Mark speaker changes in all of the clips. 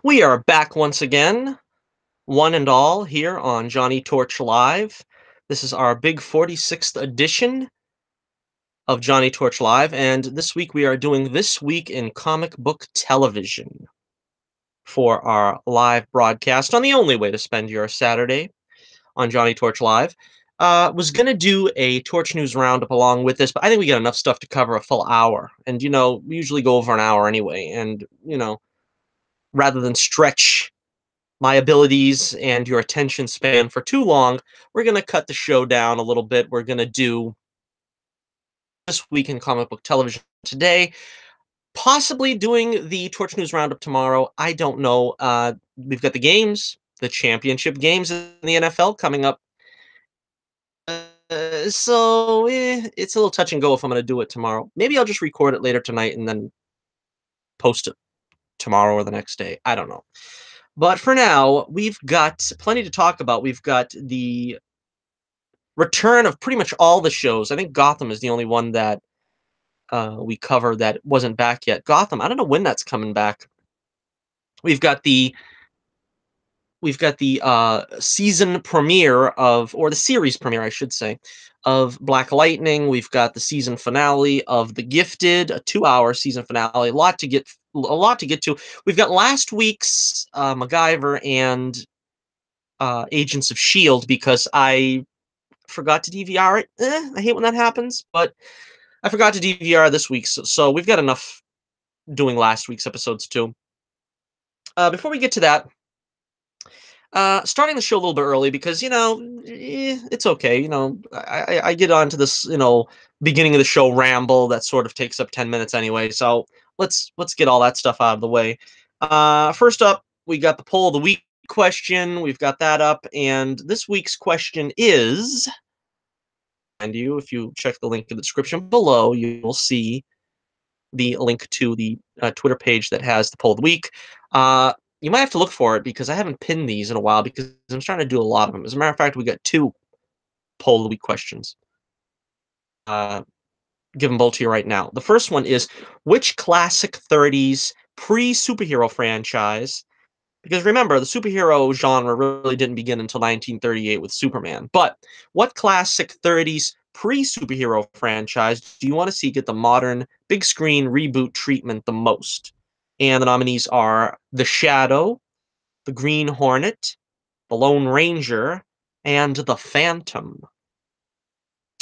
Speaker 1: We are back once again, one and all, here on Johnny Torch Live. This is our big 46th edition of Johnny Torch Live, and this week we are doing This Week in Comic Book Television for our live broadcast on the only way to spend your Saturday on Johnny Torch Live. Was going to do a Torch News roundup along with this, but I think we got enough stuff to cover a full hour. And, we usually go over an hour anyway, and, rather than stretch my abilities and your attention span for too long, we're going to cut the show down a little bit. We're going to do This Week in Comic Book Television today, possibly doing the Torch News Roundup tomorrow. I don't know. We've got the games, the championship games in the NFL coming up. So it's a little touch and go if I'm going to do it tomorrow. Maybe I'll just record it later tonight and then post it tomorrow or the next day. I don't know. But for now, we've got plenty to talk about. We've got the return of pretty much all the shows. I think Gotham is the only one that we covered that wasn't back yet. Gotham, I don't know when that's coming back. We've got the season premiere of, or the series premiere, I should say, of Black Lightning. We've got the season finale of The Gifted, a 2-hour season finale. A lot to get to. We've got last week's MacGyver and Agents of Shield because I forgot to DVR it. I hate when that happens, but I forgot to DVR this week, so we've got enough doing last week's episodes too. Before we get to that, starting the show a little bit early because it's okay. I get onto this beginning of the show ramble that sort of takes up 10 minutes anyway. So let's get all that stuff out of the way. First up, we got the poll of the week question. We've got that up, and this week's question is. And if you check the link in the description below, you will see the link to the Twitter page that has the poll of the week. You might have to look for it because I haven't pinned these in a while because I'm trying to do a lot of them. As a matter of fact, we got 2 poll of the week questions. Give them both to you right now. The first one is, which classic 30s pre-superhero franchise, because remember, the superhero genre really didn't begin until 1938 with Superman, but what classic 30s pre-superhero franchise do you want to see get the modern big screen reboot treatment the most? And the nominees are The Shadow, The Green Hornet, The Lone Ranger, and The Phantom.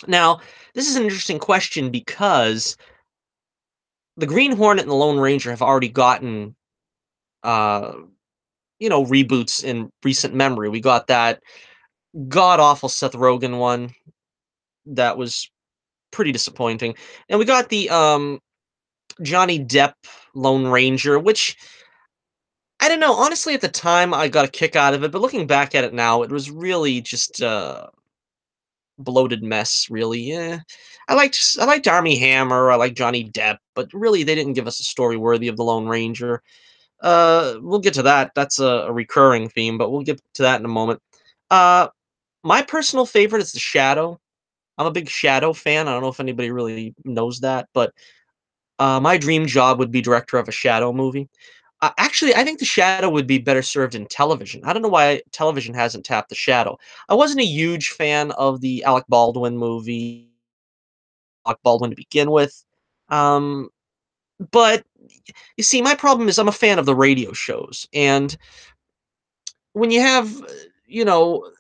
Speaker 1: Now, this is an interesting question because The Green Hornet and The Lone Ranger have already gotten uh, reboots in recent memory. We got that god awful Seth Rogen one that was pretty disappointing, and we got the Johnny Depp Lone Ranger, which I don't know. Honestly, at the time, I got a kick out of it, but looking back at it now, it was really just a bloated mess. Really, I liked Armie Hammer, I liked Johnny Depp, but really, they didn't give us a story worthy of the Lone Ranger. We'll get to that. That's a recurring theme, but we'll get to that in a moment. Uh, my personal favorite is The Shadow. I'm a big Shadow fan. I don't know if anybody really knows that, but my dream job would be director of a Shadow movie. Actually, I think The Shadow would be better served in television. I don't know why television hasn't tapped The Shadow. I wasn't a huge fan of the Alec Baldwin movie, Alec Baldwin to begin with. Um, but you see, my problem is I'm a fan of the radio shows, and when you have, you know,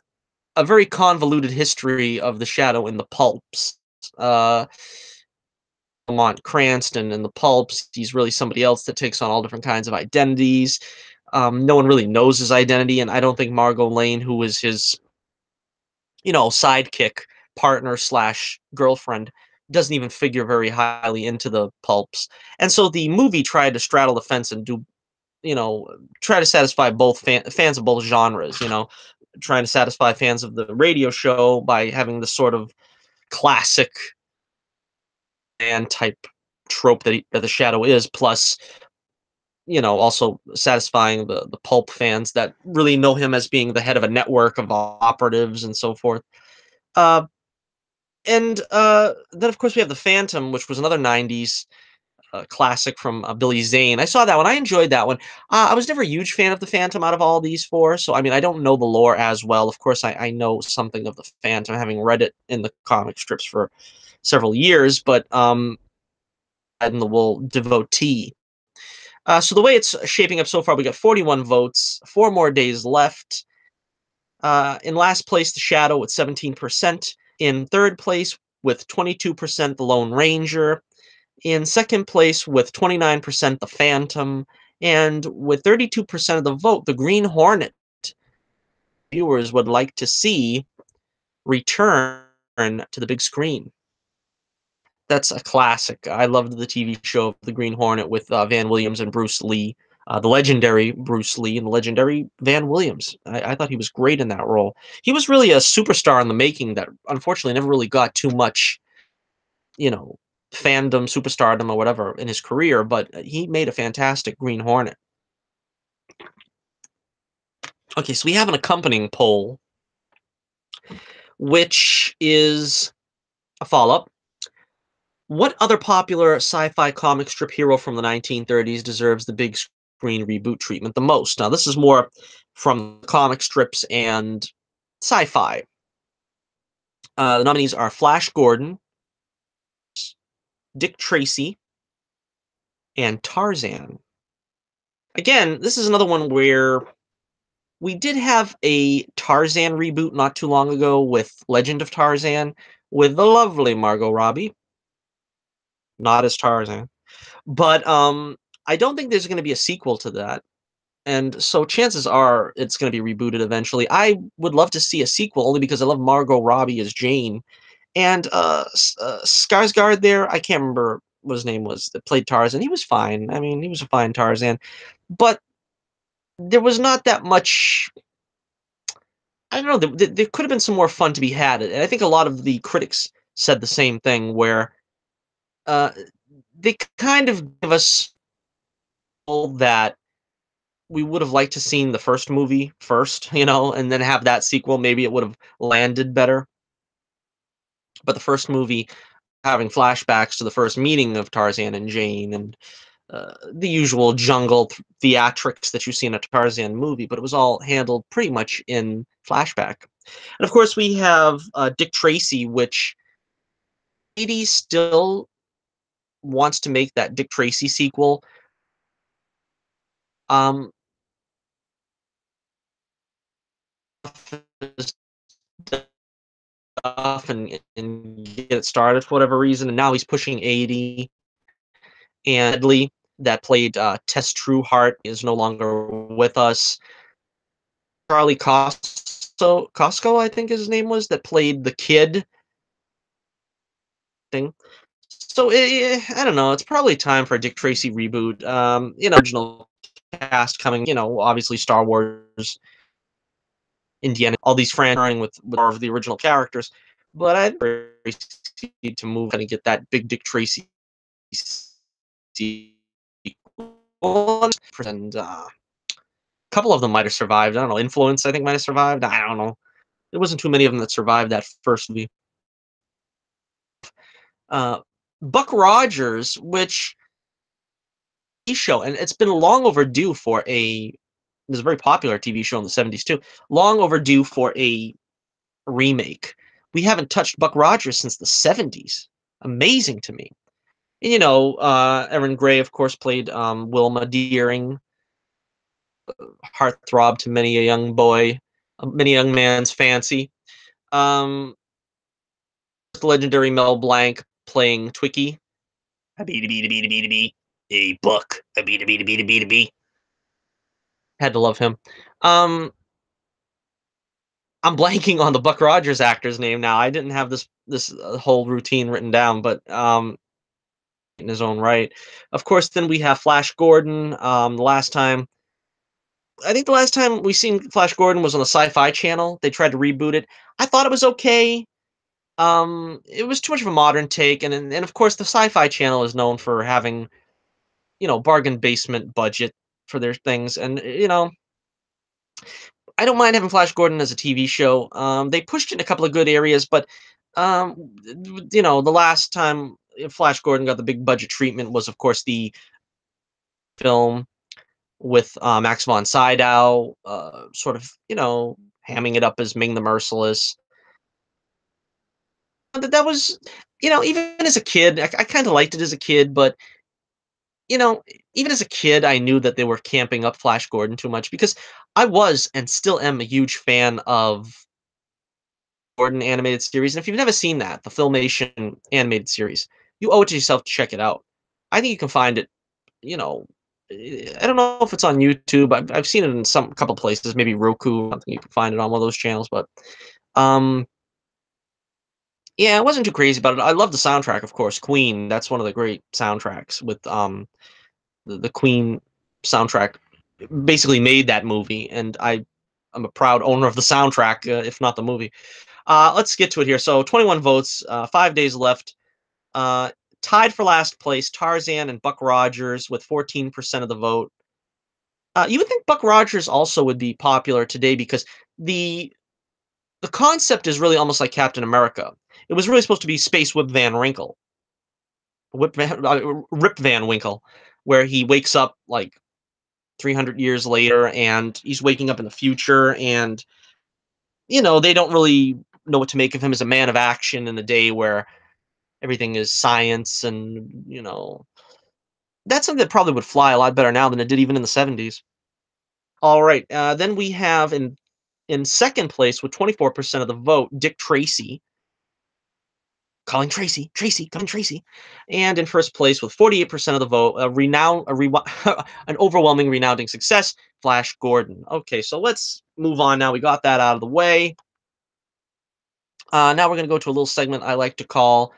Speaker 1: a very convoluted history of the Shadow in the pulps. Uh, Lamont Cranston in the pulps. He's really somebody else that takes on all different kinds of identities. No one really knows his identity, and I don't think Margot Lane, who was his, sidekick, partner slash girlfriend, doesn't even figure very highly into the pulps. And so the movie tried to straddle the fence and do, try to satisfy both fans of both genres. Trying to satisfy fans of the radio show by having the sort of classic man type trope that the Shadow is, plus also satisfying the pulp fans that really know him as being the head of a network of operatives and so forth. Uh, and then of course we have the Phantom, which was another '90s a classic from Billy Zane. I saw that one. I enjoyed that one. I was never a huge fan of the Phantom out of all these four, so I mean, I don't know the lore as well. Of course, I know something of the Phantom, having read it in the comic strips for several years, but I'm the wool devotee. So the way it's shaping up so far, we got 41 votes, 4 more days left. In last place, the Shadow with 17%. In third place with 22%, the Lone Ranger. In second place with 29%, the Phantom. And with 32% of the vote, the Green Hornet. Viewers would like to see return to the big screen. That's a classic. I loved the TV show The Green Hornet with Van Williams and Bruce Lee, the legendary Bruce Lee and the legendary Van Williams. I thought he was great in that role. He was really a superstar in the making that unfortunately never really got too much, you know, fandom, superstardom, or whatever in his career, but he made a fantastic Green Hornet. Okay, so we have an accompanying poll, which is a follow-up. What other popular sci-fi comic strip hero from the 1930s deserves the big screen reboot treatment the most? Now, this is more from comic strips and sci-fi. The nominees are Flash Gordon, Dick Tracy, and Tarzan. Again, this is another one where we did have a Tarzan reboot not too long ago with Legend of Tarzan with the lovely Margot Robbie. Not as Tarzan. But I don't think there's going to be a sequel to that. And so chances are it's going to be rebooted eventually. I would love to see a sequel only because I love Margot Robbie as Jane. And Skarsgård there, I can't remember what his name was, that played Tarzan. He was fine. I mean, he was a fine Tarzan. But there was not that much. I don't know. There could have been some more fun to be had. And I think a lot of the critics said the same thing, where uh, they kind of give us all that we would have liked to seen the first movie first, and then have that sequel. Maybe it would have landed better. But the first movie having flashbacks to the first meeting of Tarzan and Jane and the usual jungle theatrics that you see in a Tarzan movie, but it was all handled pretty much in flashback. And of course, we have Dick Tracy, which 80 still wants to make that Dick Tracy sequel. Um, stuff and get it started for whatever reason, and now he's pushing 80. And Lee, that played Tess Trueheart, is no longer with us. Charlie Costco, I think his name was, that played the kid thing. So I don't know. It's probably time for a Dick Tracy reboot. Original cast coming. Obviously Star Wars, Indiana, all these franchises with more of the original characters. But I need to move and get that big Dick Tracy sequel. And a couple of them might have survived. I don't know. Influence, I think, might have survived. I don't know. There wasn't too many of them that survived that first movie. Buck Rogers, which show, and it's been long overdue for a. There's a very popular TV show in the 70s too. Long overdue for a remake. We haven't touched Buck Rogers since the 70s. Amazing to me. And, Erin Gray, of course, played Wilma Deering, heartthrob to many a young boy, many young man's fancy. The legendary Mel Blanc playing Twiki. A B to B to B to B to B. A Buck. A B to B to B to B to B. Had to love him. I'm blanking on the Buck Rogers actor's name now. I didn't have this whole routine written down, but in his own right. Of course, then we have Flash Gordon. I think the last time we seen Flash Gordon was on the Sci-Fi Channel. They tried to reboot it. I thought it was okay. It was too much of a modern take, and of course the Sci-Fi Channel is known for having, bargain basement budget for their things, and I don't mind having Flash Gordon as a TV show. They pushed it in a couple of good areas, but the last time Flash Gordon got the big budget treatment was, of course, the film with Max von Sydow, sort of, hamming it up as Ming the Merciless. That was, even as a kid, I kind of liked it as a kid, but you know, even as a kid, I knew that they were camping up Flash Gordon too much because I was and still am a huge fan of Gordon animated series. And if you've never seen that, the Filmation animated series, you owe it to yourself to check it out. I think you can find it, you know, I don't know if it's on YouTube. I've seen it in some couple places, maybe Roku. I think you can find it on one of those channels. But um, yeah, I wasn't too crazy about it. I love the soundtrack, of course. Queen, that's one of the great soundtracks with the Queen soundtrack basically made that movie, and I'm a proud owner of the soundtrack, if not the movie. Let's get to it here. So 21 votes, 5 days left. Uh, Tied for last place, Tarzan and Buck Rogers with 14% of the vote. You would think Buck Rogers also would be popular today because the the concept is really almost like Captain America. It was really supposed to be Space Whip Van Winkle, Rip Van Winkle, where he wakes up like 300 years later and he's waking up in the future, and they don't really know what to make of him as a man of action in a day where everything is science, and that's something that probably would fly a lot better now than it did even in the 70s. All right, then we have in second place with 24% of the vote, Dick Tracy, calling Tracy, Tracy, calling Tracy. And in first place with 48% of the vote, an overwhelming renounding success, Flash Gordon. Okay, so let's move on now. We got that out of the way. Now we're going to go to a little segment I like to call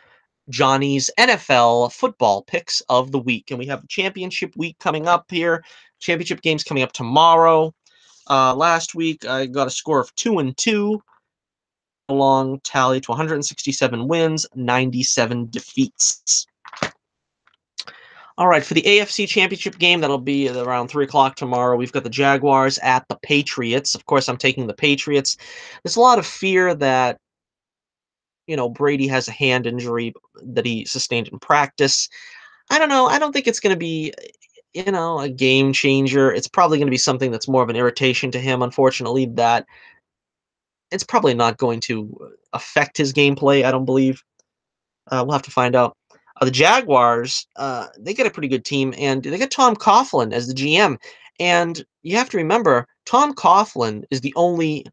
Speaker 1: Johnny's NFL football picks of the week. And we have championship week coming up here. Championship games coming up tomorrow. Last week I got a score of 2-2. Long tally to 167 wins, 97 defeats. All right, for the AFC Championship game, that'll be at around 3 o'clock tomorrow. We've got the Jaguars at the Patriots. Of course, I'm taking the Patriots. There's a lot of fear that, Brady has a hand injury that he sustained in practice. I don't know. I don't think it's going to be, a game changer. It's probably going to be something that's more of an irritation to him, unfortunately, that it's probably not going to affect his gameplay, I don't believe. We'll have to find out. The Jaguars, they get a pretty good team, and they get Tom Coughlin as the GM. And you have to remember, Tom Coughlin is the only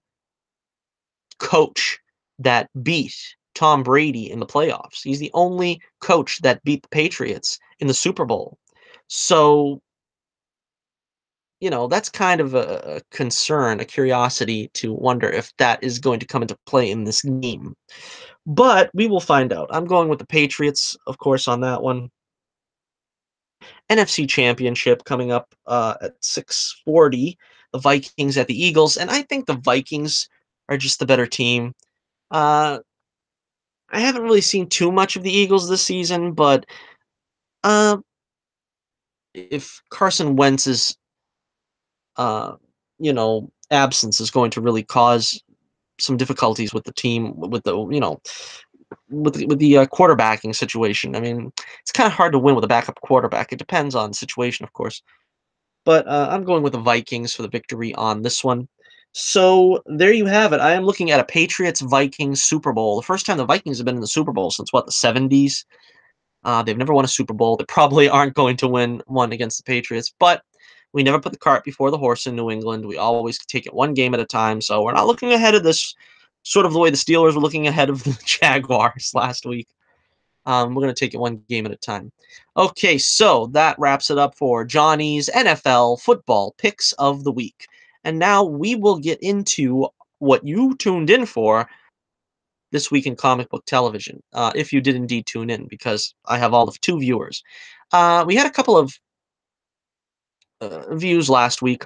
Speaker 1: coach that beat Tom Brady in the playoffs. He's the only coach that beat the Patriots in the Super Bowl. So, that's kind of a concern, a curiosity to wonder if that is going to come into play in this game. But we will find out. I'm going with the Patriots, of course, on that one. NFC Championship coming up at 6:40. The Vikings at the Eagles, and I think the Vikings are just the better team. Uh, I haven't really seen too much of the Eagles this season, but uh, if Carson Wentz's absence is going to really cause some difficulties with the team, with the quarterbacking situation. I mean, it's kind of hard to win with a backup quarterback. It depends on the situation, of course. But I'm going with the Vikings for the victory on this one. So there you have it. I am looking at a Patriots-Vikings Super Bowl. The first time the Vikings have been in the Super Bowl since, what, the 70s? They've never won a Super Bowl. They probably aren't going to win one against the Patriots. But we never put the cart before the horse in New England. We always take it one game at a time. So we're not looking ahead of this sort of the way the Steelers were looking ahead of the Jaguars last week. We're going to take it one game at a time. Okay, so that wraps it up for Johnny's NFL football picks of the week. And now we will get into what you tuned in for this week in comic book television, if you did indeed tune in, because I have all of 2 viewers. We had a couple of views last week,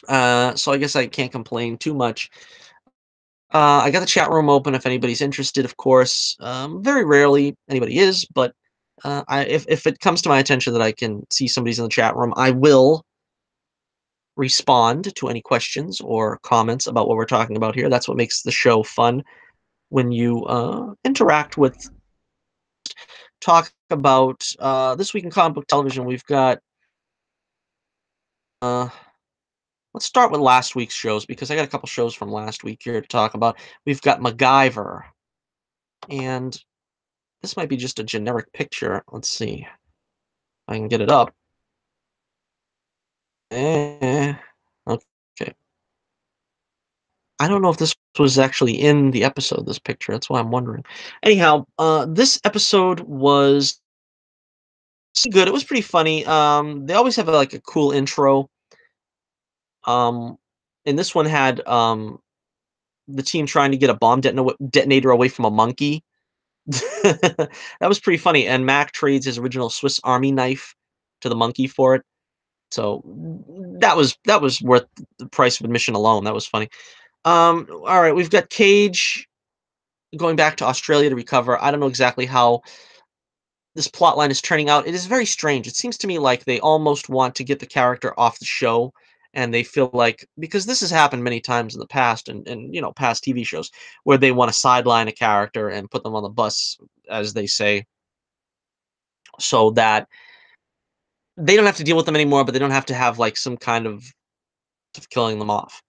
Speaker 1: so I guess I can't complain too much. I got the chat room open if anybody's interested, of course. Very rarely anybody is, but if it comes to my attention that I can see somebody's in the chat room, I will respond to any questions or comments about what we're talking about here. That's what makes the show fun, when you interact with talk about this week in comic book television. We've got uh, let's start with last week's shows because I got a couple shows from last week here to talk about. We've got MacGyver, and this might be just a generic picture. Let's see if I can get it up. Eh, okay. I don't know if this was actually in the episode, this picture. That's why I'm wondering. Anyhow, this episode was good. It was pretty funny. They always have like a cool intro. Um, and this one had the team trying to get a bomb detonator away from a monkey. That was pretty funny. And Mac trades his original Swiss Army knife to the monkey for it. So that was worth the price of admission alone. That was funny. All right, we've got Cage going back to Australia to recover. I don't know exactly how this plot line is turning out. It is very strange. It seems to me like they almost want to get the character off the show, and they feel like because this has happened many times in the past and past TV shows where they want to sideline a character and put them on the bus, as they say, so that they don't have to deal with them anymore, but they don't have to have like some kind of killing them off.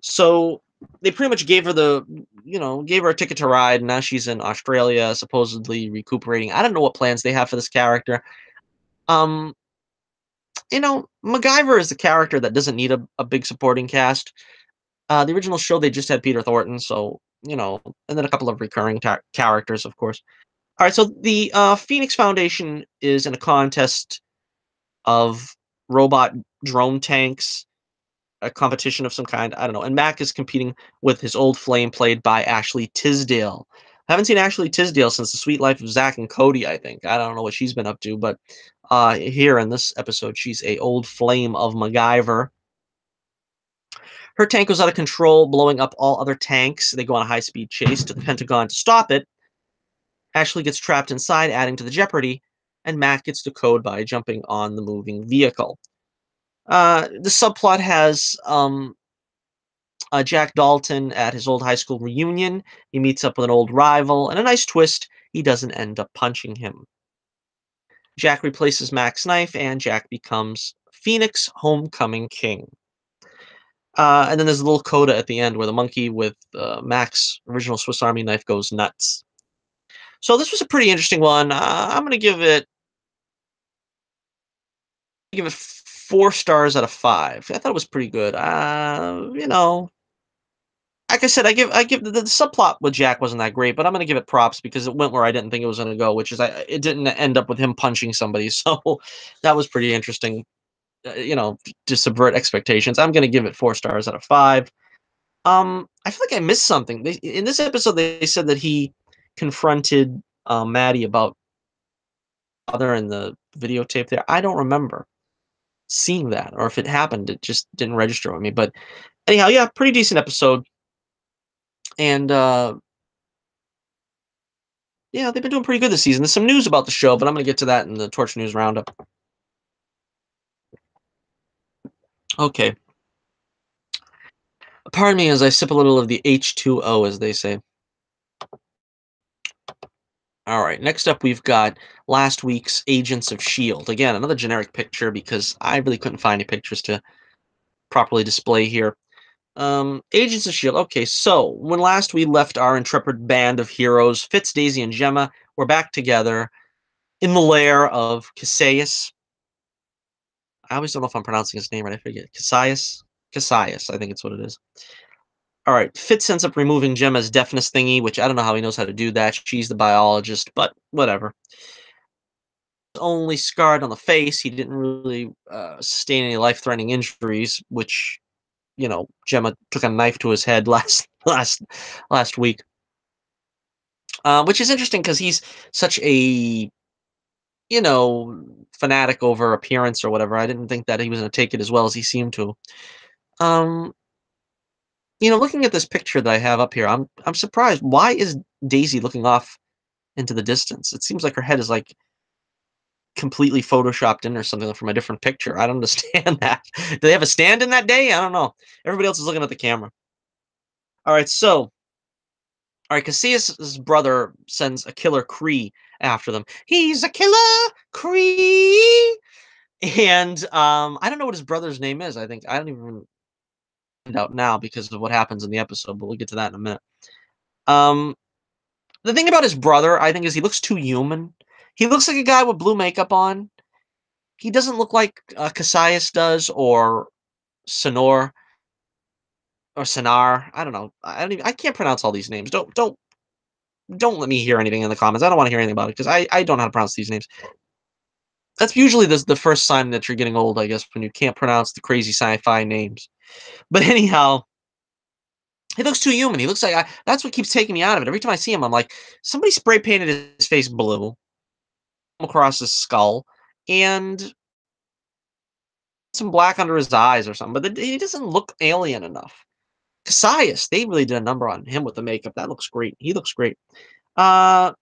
Speaker 1: So they pretty much gave her a ticket to ride. And now she's in Australia, supposedly recuperating. I don't know what plans they have for this character. Um, MacGyver is the character that doesn't need a big supporting cast. The original show they just had Peter Thornton, so and then a couple of recurring characters, of course. All right, so the Phoenix Foundation is in a contest of robot drone tanks, a competition of some kind. I don't know. And Mac is competing with his old flame, played by Ashley Tisdale. I haven't seen Ashley Tisdale since The Sweet Life of Zack and Cody. I think I don't know what she's been up to, but here in this episode, she's a old flame of MacGyver. Her tank goes out of control, blowing up all other tanks. They go on a high-speed chase to the Pentagon to stop it. Ashley gets trapped inside, adding to the jeopardy, and Mac gets the code by jumping on the moving vehicle. The subplot has Jack Dalton at his old high school reunion. He meets up with an old rival, and a nice twist, he doesn't end up punching him. Jack replaces Mac's knife, and Jack becomes Phoenix Homecoming King. And then there's a little coda at the end where the monkey with Mac's original Swiss Army knife goes nuts. So this was a pretty interesting one. I'm gonna give it 4 stars out of 5. I thought it was pretty good. Like I said, I give the subplot with Jack wasn't that great, but I'm gonna give it props because it went where I didn't think it was gonna go, which is it didn't end up with him punching somebody. So that was pretty interesting. To subvert expectations. I'm gonna give it 4 stars out of 5. I feel like I missed something. In this episode, they said that he confronted Maddie about other in the videotape there. I don't remember seeing that, or if it happened, it just didn't register with me. But anyhow, yeah, pretty decent episode. And yeah, they've been doing pretty good this season. There's some news about the show, but I'm going to get to that in the Torch News Roundup. Okay. Pardon me as I sip a little of the H2O, as they say. All right, next up we've got last week's Agents of SHIELD. Again, another generic picture because I really couldn't find any pictures to properly display here. Agents of SHIELD. Okay, so when last we left our intrepid band of heroes, Fitz, Daisy, and Gemma were back together in the lair of Cassius. I always don't know if I'm pronouncing his name right. I forget. Cassius? Cassius, I think it's what it is. All right, Fitz ends up removing Gemma's deafness thingy, which I don't know how he knows how to do that. She's the biologist, but whatever. Only scarred on the face. He didn't really sustain any life-threatening injuries, which Gemma took a knife to his head last week, which is interesting because he's such a fanatic over appearance or whatever. I didn't think that he was going to take it as well as he seemed to. Um, looking at this picture that I have up here, I'm surprised. Why is Daisy looking off into the distance? It seems like her head is like completely photoshopped in or something from a different picture. I don't understand that. Do they have a stand in that day? I don't know. Everybody else is looking at the camera. All right, so Cassius's brother sends a killer Kreeeee after them. He's a killer, Kreeeee. And I don't know what his brother's name is. I don't even find out now because of what happens in the episode, but we'll get to that in a minute. Um, the thing about his brother, I think, is he looks too human. He looks like a guy with blue makeup on. He doesn't look like Cassius does, or Sonor, or Sonar. I don't know. I don't even. I can't pronounce all these names. Don't let me hear anything in the comments. I don't want to hear anything about it because I don't know how to pronounce these names. That's usually the first sign that you're getting old, I guess, when you can't pronounce the crazy sci-fi names. But anyhow, he looks too human. He looks like that's what keeps taking me out of it. Every time I see him, I'm like, somebody spray painted his face blue across his skull and some black under his eyes or something. But he doesn't look alien enough. Cassius, they really did a number on him with the makeup. That looks great. He looks great. Uh,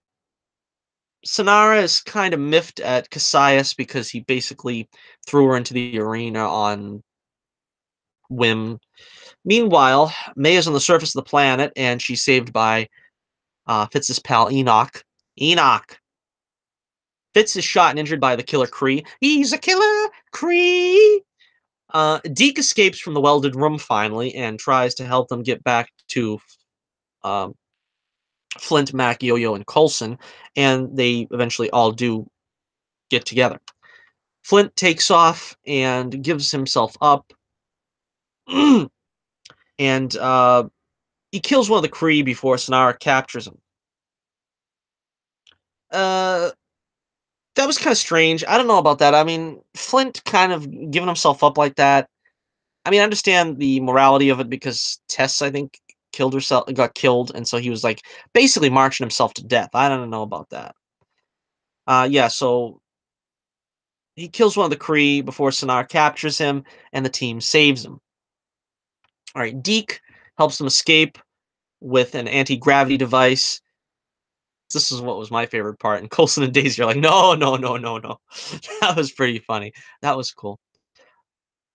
Speaker 1: Sonara is kind of miffed at Cassius because he basically threw her into the arena on whim. Meanwhile, May is on the surface of the planet, and she's saved by Fitz's pal Enoch. Enoch! Fitz is shot and injured by the killer Kreeeee. He's a killer, Kreeeee! Deke escapes from the welded room finally and tries to help them get back to um, Flint, Mac, Yo-Yo, and Coulson, and they eventually all do get together. Flint takes off and gives himself up, and he kills one of the Kreeeee before Sonara captures him. Uh, that was kind of strange. I don't know about that. I mean, Flint kind of giving himself up like that. I mean, I understand the morality of it because Tess, I think, got killed, and so he was like basically marching himself to death. I don't know about that. Yeah, so he kills one of the Kreeeee before Sonar captures him, and the team saves him. All right, Deke helps them escape with an anti-gravity device. This is what was my favorite part. And Coulson and Daisy are like, no, no, no, no, no. That was pretty funny. That was cool.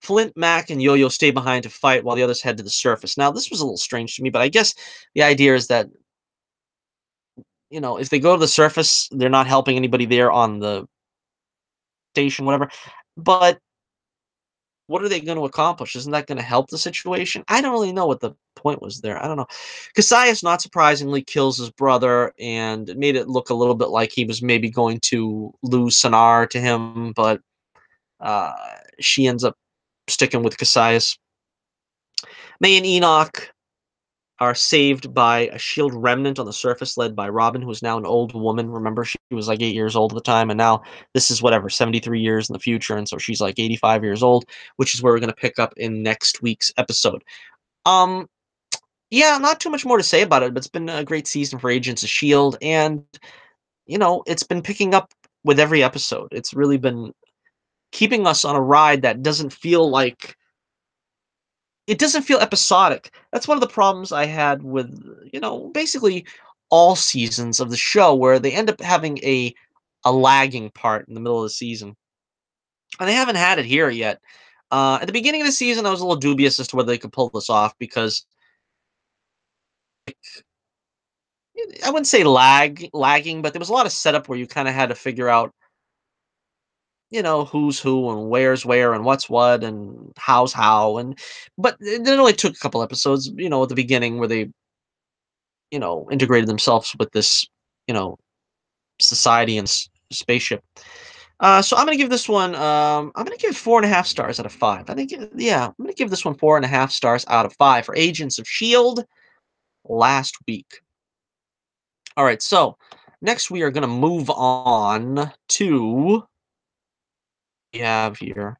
Speaker 1: Flint, Mac, and Yo-Yo stay behind to fight while the others head to the surface. Now, this was a little strange to me, but I guess the idea is that, if they go to the surface, they're not helping anybody there on the station, whatever. But what are they going to accomplish? Isn't that going to help the situation? I don't really know what the point was there. I don't know. Cassius, not surprisingly, kills his brother and made it look a little bit like he was maybe going to lose Sonar to him, but uh, she ends up sticking with Cassius. May and Enoch are saved by a shield remnant on the surface led by Robin, who is now an old woman. Remember, she was like 8 years old at the time, and now this is whatever, 73 years in the future, and so she's like 85 years old, which is where we're going to pick up in next week's episode. Um, yeah, not too much more to say about it, but it's been a great season for Agents of S.H.I.E.L.D., and, it's been picking up with every episode. It's really been keeping us on a ride that doesn't feel like it doesn't feel episodic. That's one of the problems I had with, basically all seasons of the show where they end up having a lagging part in the middle of the season. And they haven't had it here yet. At the beginning of the season, I was a little dubious as to whether they could pull this off because I wouldn't say lagging, but there was a lot of setup where you kind of had to figure out, who's who and where's where and what's what and how's how. But it only took a couple episodes, at the beginning where they integrated themselves with this, you know, society and spaceship. So I'm gonna give this one. I'm gonna give it 4.5 stars out of 5. I think, yeah, I'm gonna give this one 4.5 stars out of 5 for Agents of Shield last week. All right, so next we are gonna move on to we have here.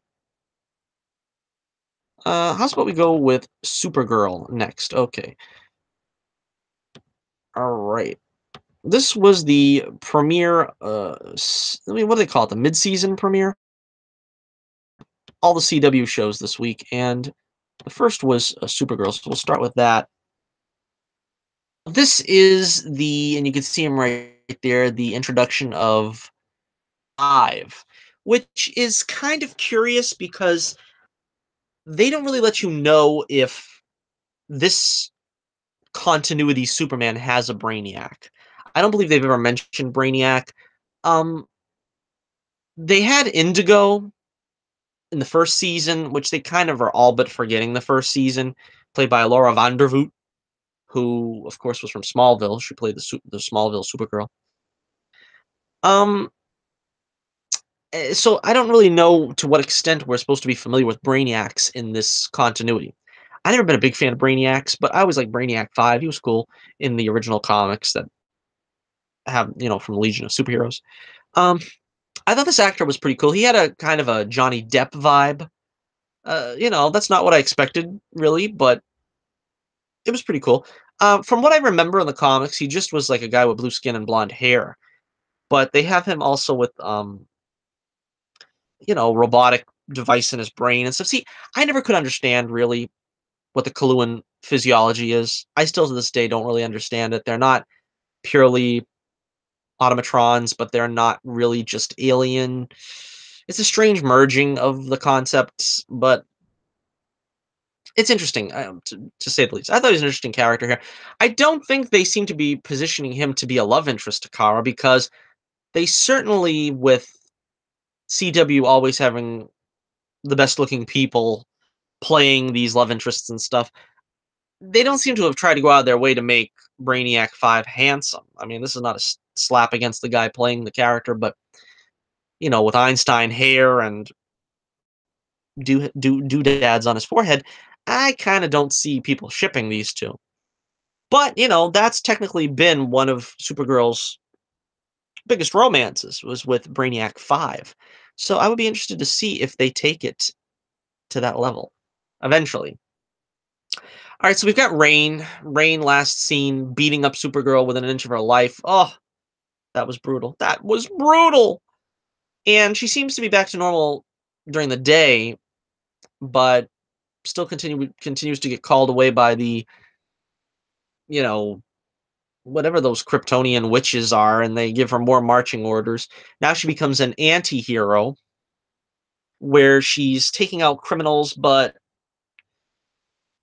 Speaker 1: How's about we go with Supergirl next? Okay. All right. This was the premiere. I mean, what do they call it? The mid-season premiere. All the CW shows this week, and the first was Supergirl. So we'll start with that. This is and you can see him right there, the introduction of Live, which is kind of curious because they don't really let you know if this continuity Superman has a Brainiac. I don't believe they've ever mentioned Brainiac, Um, they had Indigo in the first season, which they kind of are all but forgetting the first season, played by Laura Vandervoot, who, of course, was from Smallville. She played the Smallville Supergirl. Um, so I don't really know to what extent we're supposed to be familiar with Brainiacs in this continuity. I never been a big fan of Brainiacs, but I always like Brainiac 5. He was cool in the original comics that have, from Legion of Superheroes. Um, I thought this actor was pretty cool. He had a kind of a Johnny Depp vibe. That's not what I expected, really, but it was pretty cool. From what I remember in the comics, he just was like a guy with blue skin and blonde hair. But they have him also with robotic device in his brain and stuff. See, I never could understand really what the Kaluan physiology is. I still to this day don't really understand it. They're not purely automatrons, but they're not really just alien. It's a strange merging of the concepts, but it's interesting, to say the least. I thought he was an interesting character here. I don't think they seem to be positioning him to be a love interest to Kara because they certainly, with CW always having the best looking people playing these love interests and stuff, they don't seem to have tried to go out of their way to make Brainiac 5 handsome. I mean, this is not a slap against the guy playing the character, but with Einstein hair and doodads on his forehead, I kind of don't see people shipping these two. But that's technically been one of Supergirl's biggest romances was with Brainiac 5. So I would be interested to see if they take it to that level eventually. All right, so we've got Rain. Rain last seen beating up Supergirl within an inch of her life. Oh, that was brutal. That was brutal. And she seems to be back to normal during the day, but still continues to get called away by the, you know, whatever those Kryptonian witches are, and they give her more marching orders. Now she becomes an anti-hero where she's taking out criminals, but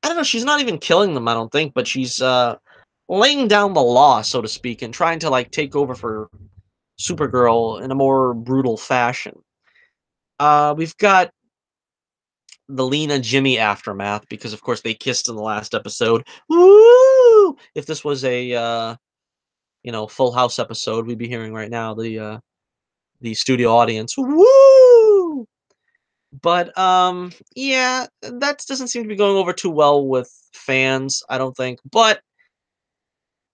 Speaker 1: I don't know, she's not even killing them, I don't think, but she's laying down the law, so to speak, and trying to like take over for Supergirl in a more brutal fashion. We've got the Lena Jimmy aftermath because, of course, they kissed in the last episode. Woo! If this was a Full House episode, we'd be hearing right now the studio audience. Woo! But yeah, that doesn't seem to be going over too well with fans, I don't think. But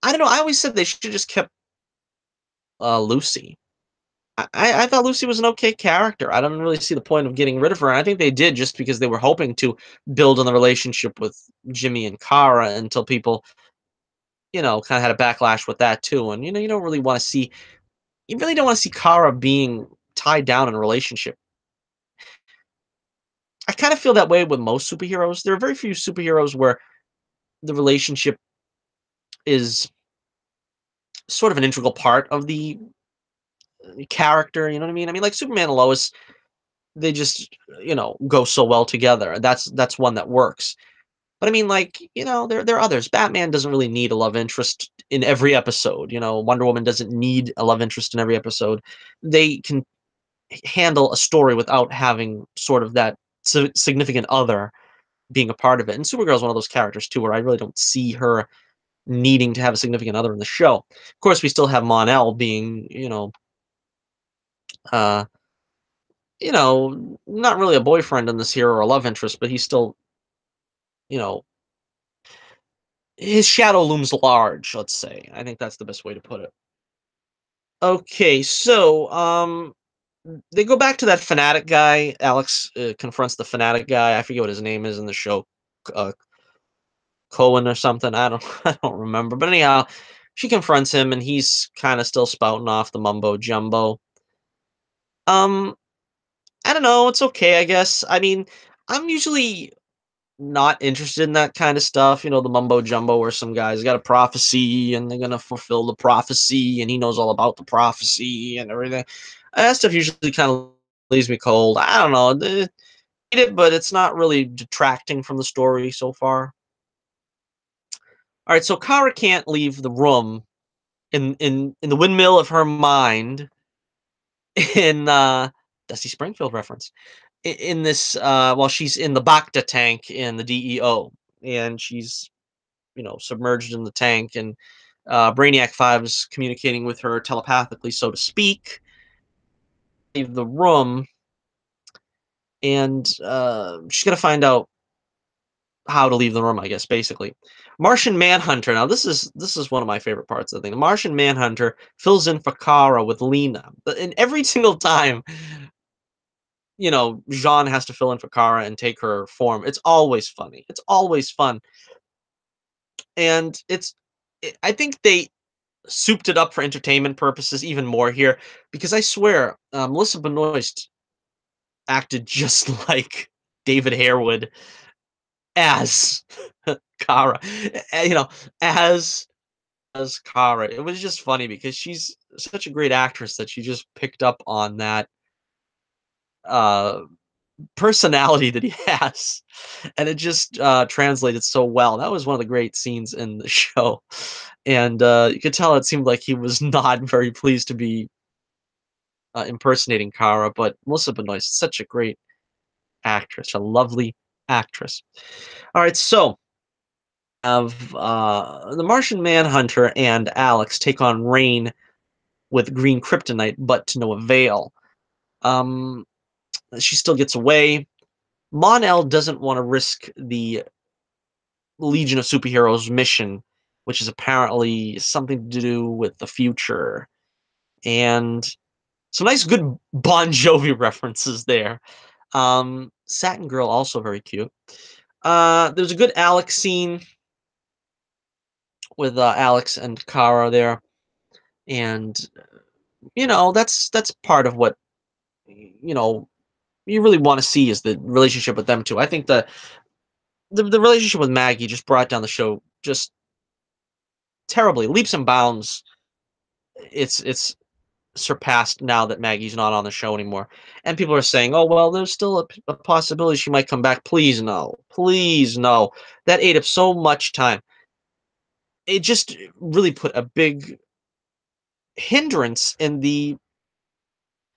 Speaker 1: I don't know. I always said they should just kept Lucy. I thought Lucy was an okay character. I don't really see the point of getting rid of her. And I think they did just because they were hoping to build on the relationship with Jimmy and Kara until people, kind of had a backlash with that too. And you don't really want to see, you really don't want to see Kara being tied down in a relationship. I kind of feel that way with most superheroes. There are very few superheroes where the relationship is sort of an integral part of the character. You know what I mean? I mean, like Superman and Lois, they just go so well together. That's one that works. But I mean, like, there are others. Batman doesn't really need a love interest in every episode. Wonder Woman doesn't need a love interest in every episode. They can handle a story without having sort of that significant other being a part of it. And Supergirl's one of those characters too, where I really don't see her needing to have a significant other in the show. Of course, we still have Mon-El being, uh, not really a boyfriend in this here or a love interest, but he's still, you know, his shadow looms large, let's say. I think that's the best way to put it. Okay, so they go back to that fanatic guy. Alex confronts the fanatic guy. I forget what his name is in the show, uh, Cohen or something. I don't I don't remember. But anyhow, she confronts him, and he's kind of still spouting off the mumbo jumbo. Um, I don't know. It's okay, I guess. I mean, I'm usually not interested in that kind of stuff. The mumbo jumbo where some guy's got a prophecy and they're gonna fulfill the prophecy, and he knows all about the prophecy and everything. That stuff usually kind of leaves me cold. I don't know. Read it, but it's not really detracting from the story so far. All right, so Kara can't leave the room in the windmill of her mind. in Dusty Springfield reference in this while she's in the Bacta tank in the DEO, and she's submerged in the tank, and Brainiac 5 is communicating with her telepathically, so to speak. Leave the room, and she's gonna find out how to leave the room, I guess, basically. Martian Manhunter. Now, this is one of my favorite parts of the thing. The Martian Manhunter fills in for Kara with Lena, and every single time, Jean has to fill in for Kara and take her form. It's always funny. It's always fun, and I think they souped it up for entertainment purposes even more here, because I swear, Melissa Benoist acted just like David Harewood as Kara, as Kara. It was just funny because she's such a great actress that she just picked up on that uh, personality that he has, and it just translated so well. That was one of the great scenes in the show, and you could tell it seemed like he was not very pleased to be impersonating Kara, but Melissa Benoist, such a great actress, a lovely actress. All right, so of the Martian Manhunter and Alex take on Rain with green kryptonite, but to no avail. Um, she still gets away. Mon-El doesn't want to risk the Legion of Superheroes mission, which is apparently something to do with the future. And some nice, good Bon Jovi references there. Satin Girl, also very cute. There's a good Alex scene with Alex and Kara there, and that's part of what you really want to see is the relationship with them two. I think the relationship with Maggie just brought down the show just terribly, leaps and bounds. It's surpassed now that Maggie's not on the show anymore, and people are saying, "Oh well, there's still a possibility she might come back." Please no, please no. That ate up so much time. It just really put a big hindrance in the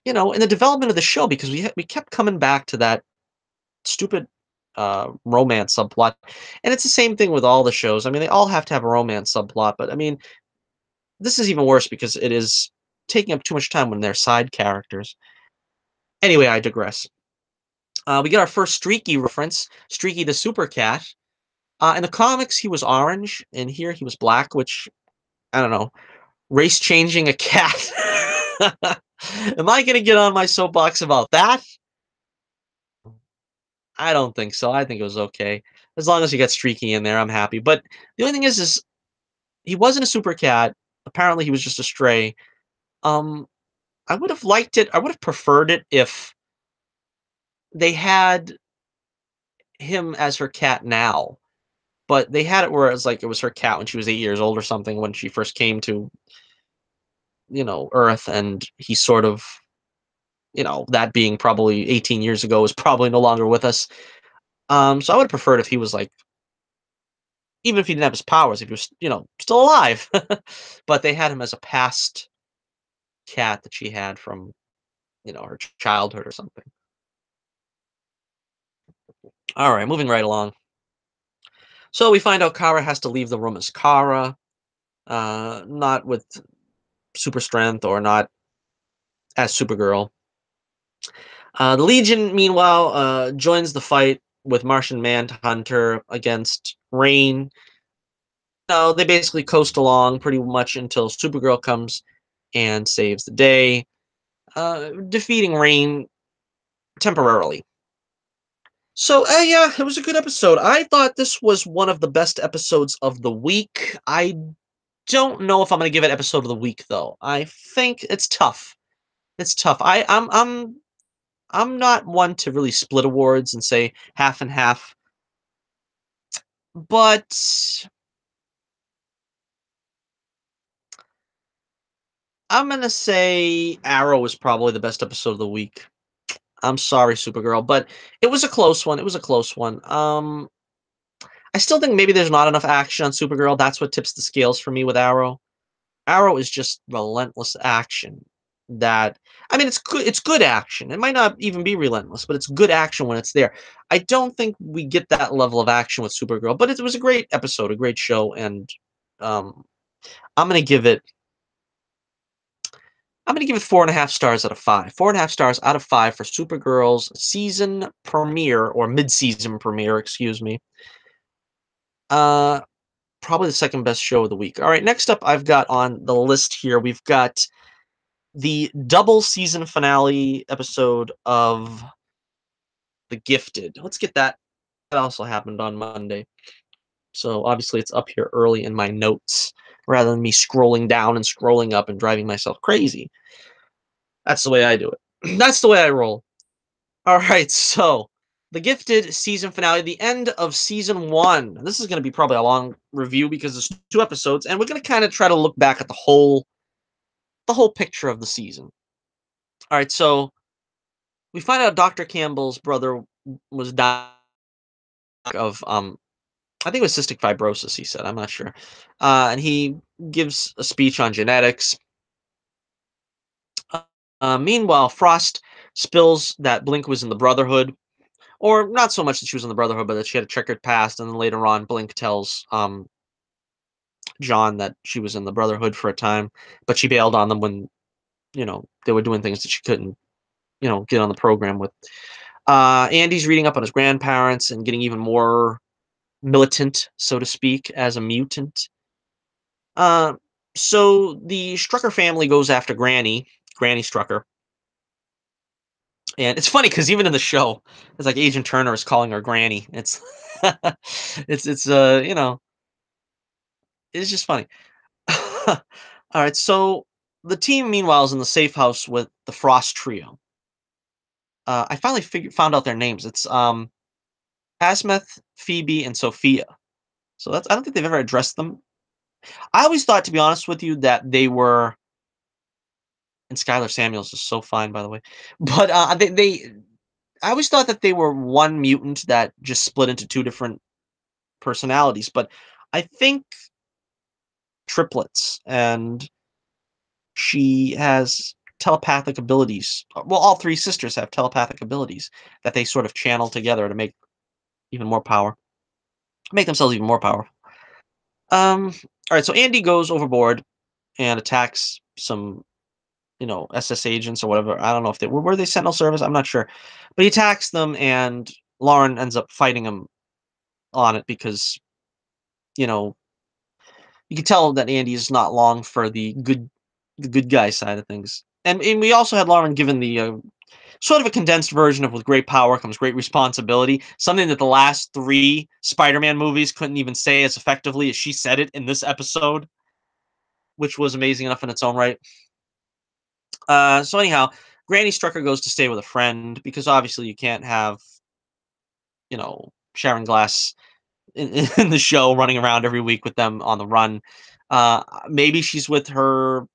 Speaker 1: development of the show, because we kept coming back to that stupid romance subplot, and it's the same thing with all the shows. I mean, they all have to have a romance subplot, but I mean, this is even worse because it is taking up too much time when they're side characters. Anyway, I digress. We get our first Streaky reference, Streaky the Super Cat. In the comics, he was orange, and here he was black, which, I don't know, race changing a cat. Am I going to get on my soapbox about that? I don't think so. I think it was okay. As long as you get Streaky in there, I'm happy. But the only thing is he wasn't a super cat. Apparently, he was just a stray. Um, I would have liked it. I would have preferred it if they had him as her cat now. But they had it where it was like it was her cat when she was 8 years old or something, when she first came to Earth, and he sort of that being probably 18 years ago is probably no longer with us. So I would have preferred if he was like, even if he didn't have his powers, if he was still alive. But they had him as a past cat that she had from her childhood or something. All right, moving right along. So we find out Kara has to leave the room as Kara, not with super strength or not as Supergirl. The Legion, meanwhile, joins the fight with Martian Manhunter against Rain. No, they basically coast along pretty much until Supergirl comes and saves the day, defeating Rain temporarily. So, yeah, it was a good episode. I thought this was one of the best episodes of the week. I don't know if I'm going to give it episode of the week, though. I think it's tough. It's tough. I'm not one to really split awards and say half and half, but I'm gonna say Arrow was probably the best episode of the week. I'm sorry, Supergirl, but it was a close one. It was a close one. I still think maybe there's not enough action on Supergirl. That's what tips the scales for me with Arrow. Arrow is just relentless action, that I mean, it's good action. It might not even be relentless, but it's good action when it's there. I don't think we get that level of action with Supergirl, but it was a great episode, a great show, and um, I'm gonna give it I'm gonna give it 4.5 stars out of 5. 4.5 stars out of 5 for Supergirl's season premiere or mid-season premiere, excuse me. Uh, Probably the second best show of the week. All right, next up, I've got on the list here. We've got the double season finale episode of The Gifted. Let's get that. That also happened on Monday. So obviously it's up here early in my notes rather than me scrolling down and scrolling up and driving myself crazy. That's the way I do it. That's the way I roll. All right, so The Gifted season finale, the end of season 1. This is going to be probably a long review because there's 2 episodes, and we're going to kind of try to look back at the whole picture of the season. All right, so we find out Dr. Campbell's brother was dying of I think it was cystic fibrosis, he said. I'm not sure. And he gives a speech on genetics. Meanwhile, Frost spills that Blink was in the Brotherhood, or not so much that she was in the Brotherhood, but that she had a checkered past. And then later on, Blink tells John that she was in the Brotherhood for a time, but she bailed on them when they were doing things that she couldn't get on the program with. Andy's reading up on his grandparents and getting even more militant, so to speak, as a mutant. Uh, so the Strucker family goes after Granny Strucker. And it's funny because even in the show, it's like Agent Turner is calling her Granny. It's it's it's just funny. All right, so the team meanwhile is in the safe house with the Frost trio. I finally found out their names. It's Asmeth, Phoebe, and Sophia. So that's I don't think they've ever addressed them. I always thought, to be honest with you, that they were and Skylar Samuels is so fine, by the way. But they I always thought that they were one mutant that just split into two different personalities. But I think triplets, and she has telepathic abilities. Well, all three sisters have telepathic abilities that they sort of channel together to even more power, make themselves even more powerful. All right, so Andy goes overboard and attacks some SS agents or whatever. I don't know if they were they Sentinel service. I'm not sure, but he attacks them, and Lauren ends up fighting him on it because you know you can tell that Andy is not long for the good guy side of things. And we also had Lauren given the sort of a condensed version of with great power comes great responsibility, something that the last 3 Spider-Man movies couldn't even say as effectively as she said it in this episode, which was amazing enough in its own right. So anyhow, Granny Strucker goes to stay with a friend because obviously you can't have Sharon Glass in the show running around every week with them on the run. Maybe she's with her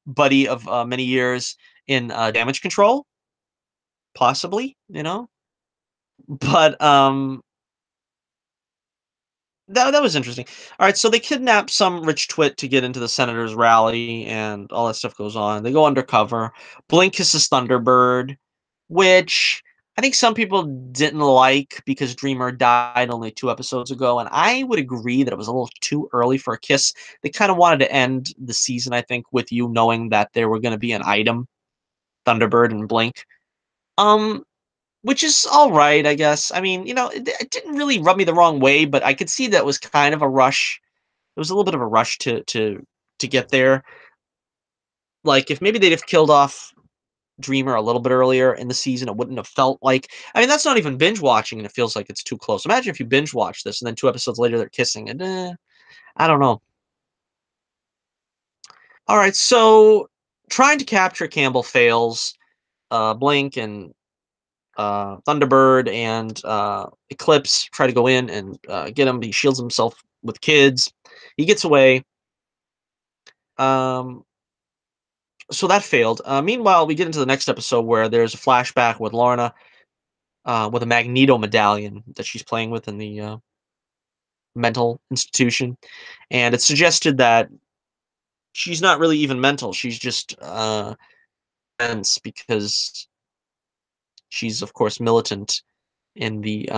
Speaker 1: buddy of many years in Damage Control, possibly. But that was interesting. All right, so they kidnap some rich twit to get into the senator's rally, and all that stuff goes on. They go undercover. Blink kisses Thunderbird, which I think some people didn't like because Dreamer died only 2 episodes ago, and I would agree that it was a little too early for a kiss. They kind of wanted to end the season, I think, with you knowing that there were going to be an item, Thunderbird and Blink. Um, which is all right, I guess. I mean, it didn't really rub me the wrong way, but I could see that was kind of a rush. It was a little bit of a rush to get there. Like if maybe they'd have killed off Dreamer a little bit earlier in the season, it wouldn't have felt like. I mean, that's not even binge watching, and it feels like it's too close. Imagine if you binge watch this, and then 2 episodes later they're kissing, and I don't know. All right, so trying to capture Campbell fails. Blink and Thunderbird and Eclipse try to go in and get him. He shields himself with kids. He gets away. Um, so that failed. Meanwhile, we get into the next episode where there's a flashback with Lorna with a Magneto medallion that she's playing with in the mental institution, and it's suggested that she's not really even mental. She's just tense because she's of course militant in the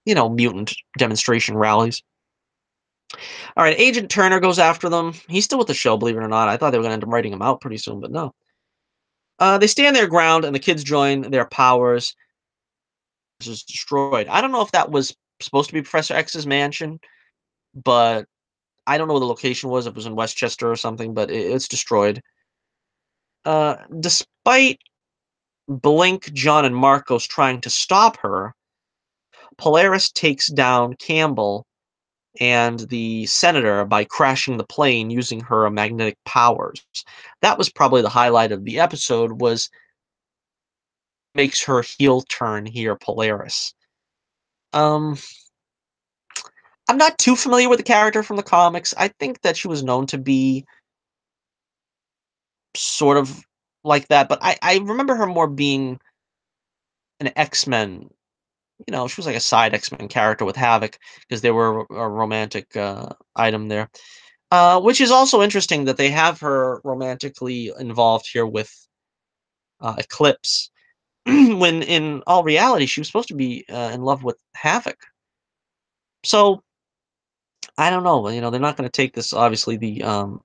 Speaker 1: mutant demonstration rallies. All right, Agent Turner goes after them. He's still with the show, believe it or not. I thought they were going to end up writing him out pretty soon, but no. They stand their ground, and the kids join their powers. Is destroyed. I don't know if that was supposed to be Professor X's mansion, but I don't know where the location was. If it was in Westchester or something, but it's destroyed. Despite Blink, John, and Marcos trying to stop her, Polaris takes down Campbell and the senator by crashing the plane using her magnetic powers. That was probably the highlight of the episode, was makes her heel turn here, Polaris. Um, I'm not too familiar with the character from the comics. I think that she was known to be sort of like that, but I remember her more being an X-Men. She was like a side X-Men character with Havoc because they were a romantic item there. Which is also interesting that they have her romantically involved here with Eclipse, when in all reality she was supposed to be in love with Havoc. So I don't know. They're not going to take this obviously the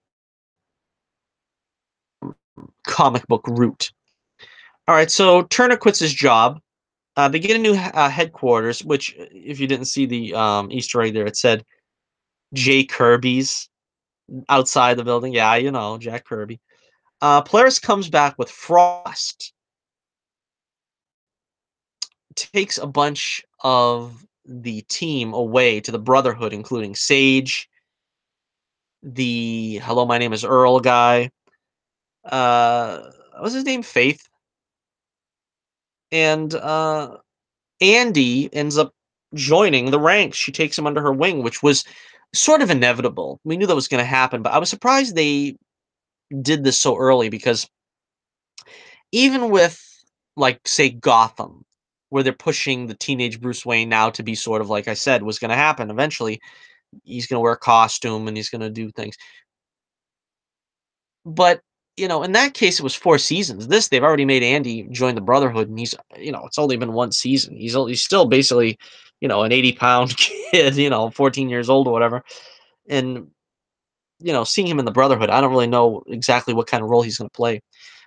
Speaker 1: comic book route. All right, so Turner quits his job. They get a new headquarters, which, if you didn't see the Easter egg there, it said J. Kirby's outside the building. Yeah, Jack Kirby. Polaris comes back with Frost, takes a bunch of the team away to the Brotherhood, including Sage, the "Hello, my name is Earl" guy. What was his name? Faith, and Andy ends up joining the ranks. She takes him under her wing, which was sort of inevitable. We knew that was going to happen, but I was surprised they did this so early because even with, like, say, Gotham, where they're pushing the teenage Bruce Wayne now to be sort of like I said was going to happen eventually. He's going to wear a costume and he's going to do things. But in that case, it was 4 seasons. This, they've already made Andy join the Brotherhood, and it's only been 1 season. He's still basically, an 80-pound kid, 14 years old or whatever. And seeing him in the Brotherhood, I don't really know exactly what kind of role he's going to play.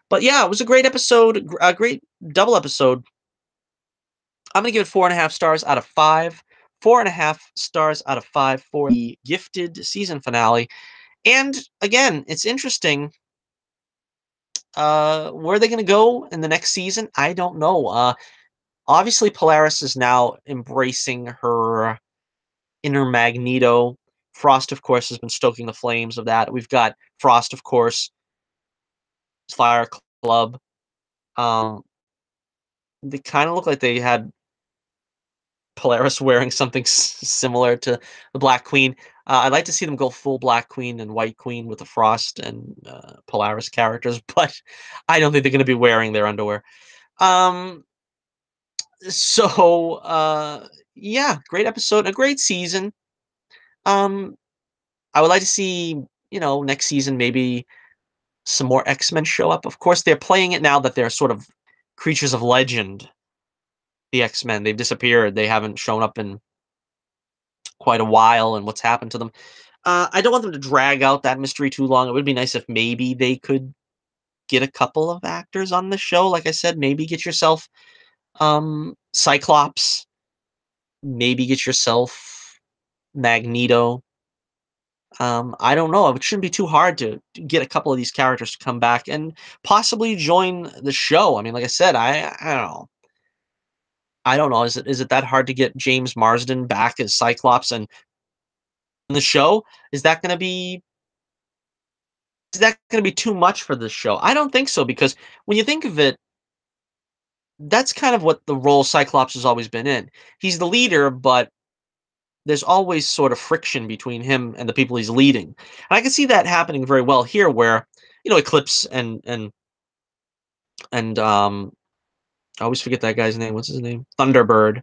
Speaker 1: But yeah, it was a great episode, a great double episode. I'm going to give it 4.5 stars out of 5. 4.5 stars out of 5 for the Gifted season finale. And again, it's interesting. Where are they going to go in the next season? I don't know. Obviously, Polaris is now embracing her inner Magneto. Frost, of course, has been stoking the flames of that. We've got Frost, of course, Fire Club. They kind of look like they had Polaris wearing something similar to the Black Queen. I'd like to see them go full Black Queen and White Queen with the Frost and Polaris characters, but I don't think they're going to be wearing their underwear. Um, yeah, great episode, a great season. Um, I would like to see, next season maybe some more X-Men show up. Of course, they're playing it now that they're sort of creatures of legend. The X-Men, they've disappeared. They haven't shown up in quite a while, and what's happened to them. I don't want them to drag out that mystery too long. It would be nice if maybe they could get a couple of actors on the show. Like I said, maybe get yourself Cyclops, maybe get yourself Magneto. I don't know. It shouldn't be too hard to get a couple of these characters to come back and possibly join the show. I mean, like I said, I don't know. I don't know. Is it that hard to get James Marsden back as Cyclops and in the show? Is that going to be is that going to be too much for this show? I don't think so, because when you think of it, that's kind of what the role Cyclops has always been in. He's the leader, but there's always sort of friction between him and the people he's leading. And I can see that happening very well here, where Eclipse and I always forget that guy's name. What's his name? Thunderbird.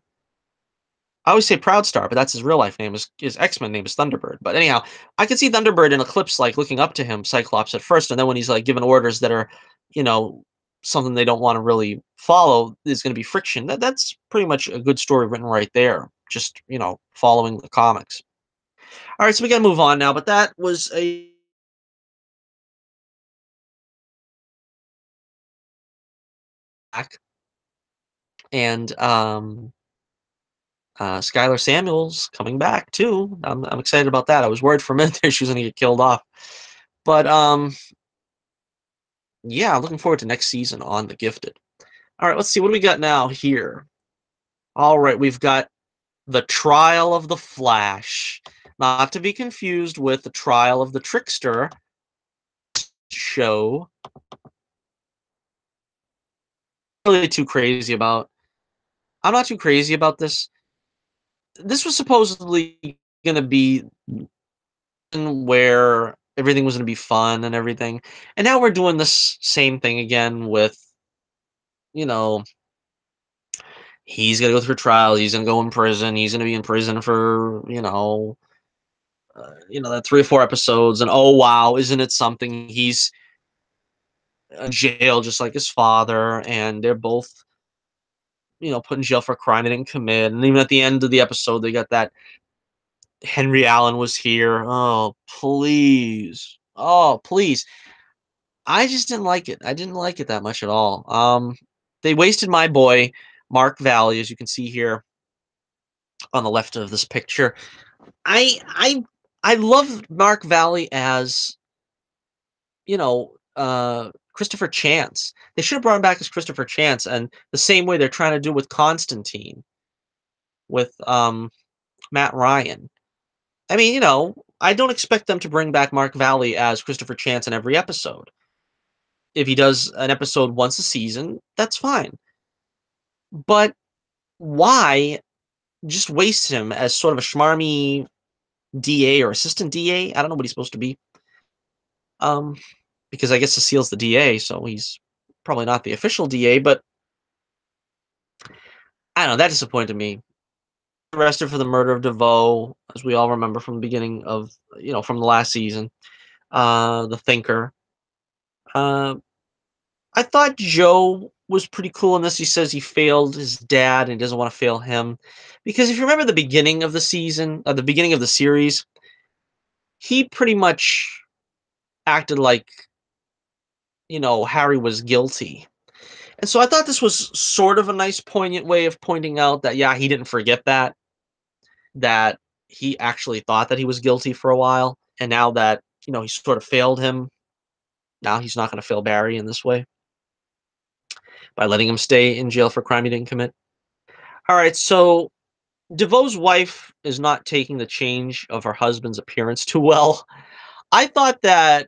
Speaker 1: I always say Proudstar, but that's his real life name. His X-Men name is Thunderbird. But anyhow, I could see Thunderbird in Eclipse like looking up to him, Cyclops at first, and then when he's like given orders that are, you know, something they don't want to really follow, there's going to be friction. That's pretty much a good story written right there. Just following the comics. All right, so we got to move on now. But that was a and Skylar Samuels coming back too. I'm excited about that. I was worried for a minute there she was going to get killed off, but yeah, I'm looking forward to next season on The Gifted. All right, let's see what do we got now here. All right, we've got The Trial of the Flash, not to be confused with The Trial of the Trickster show. Really too crazy about. I'm not too crazy about this. This was supposedly going to be where everything was going to be fun and everything. And now we're doing this same thing again with, you know, he's going to go through trial. He's going to go in prison. He's going to be in prison for, that 3 or 4 episodes. And oh, wow, isn't it something? He's in jail just like his father. And they're both, put in jail for a crime they didn't commit. And even at the end of the episode, they got that Henry Allen was here. Oh, please. Oh, please. I just didn't like it. I didn't like it that much at all. They wasted my boy, Mark Valley, as you can see here on the left of this picture. I I I love Mark Valley as, Christopher Chance. They should have brought him back as Christopher Chance, and the same way they're trying to do with Constantine with Matt Ryan. I mean, I don't expect them to bring back Mark Valley as Christopher Chance in every episode. If he does an episode once a season, that's fine. But why just waste him as sort of a schmarmy DA or assistant DA? I don't know what he's supposed to be. Um, because I guess Cecile's the DA, so he's probably not the official DA. But I don't know. That disappointed me. Arrested for the murder of DeVoe, as we all remember from the beginning of, from the last season. The Thinker. Uh, I thought Joe was pretty cool in this. He says he failed his dad and he doesn't want to fail him. Because if you remember the beginning of the season, the beginning of the series, he pretty much acted like, Harry was guilty. And so I thought this was sort of a nice, poignant way of pointing out that, yeah, he didn't forget that he actually thought that he was guilty for a while. And now that, he sort of failed him, now he's not going to fail Barry in this way by letting him stay in jail for a crime he didn't commit. All right, so DeVoe's wife is not taking the change of her husband's appearance too well. I thought that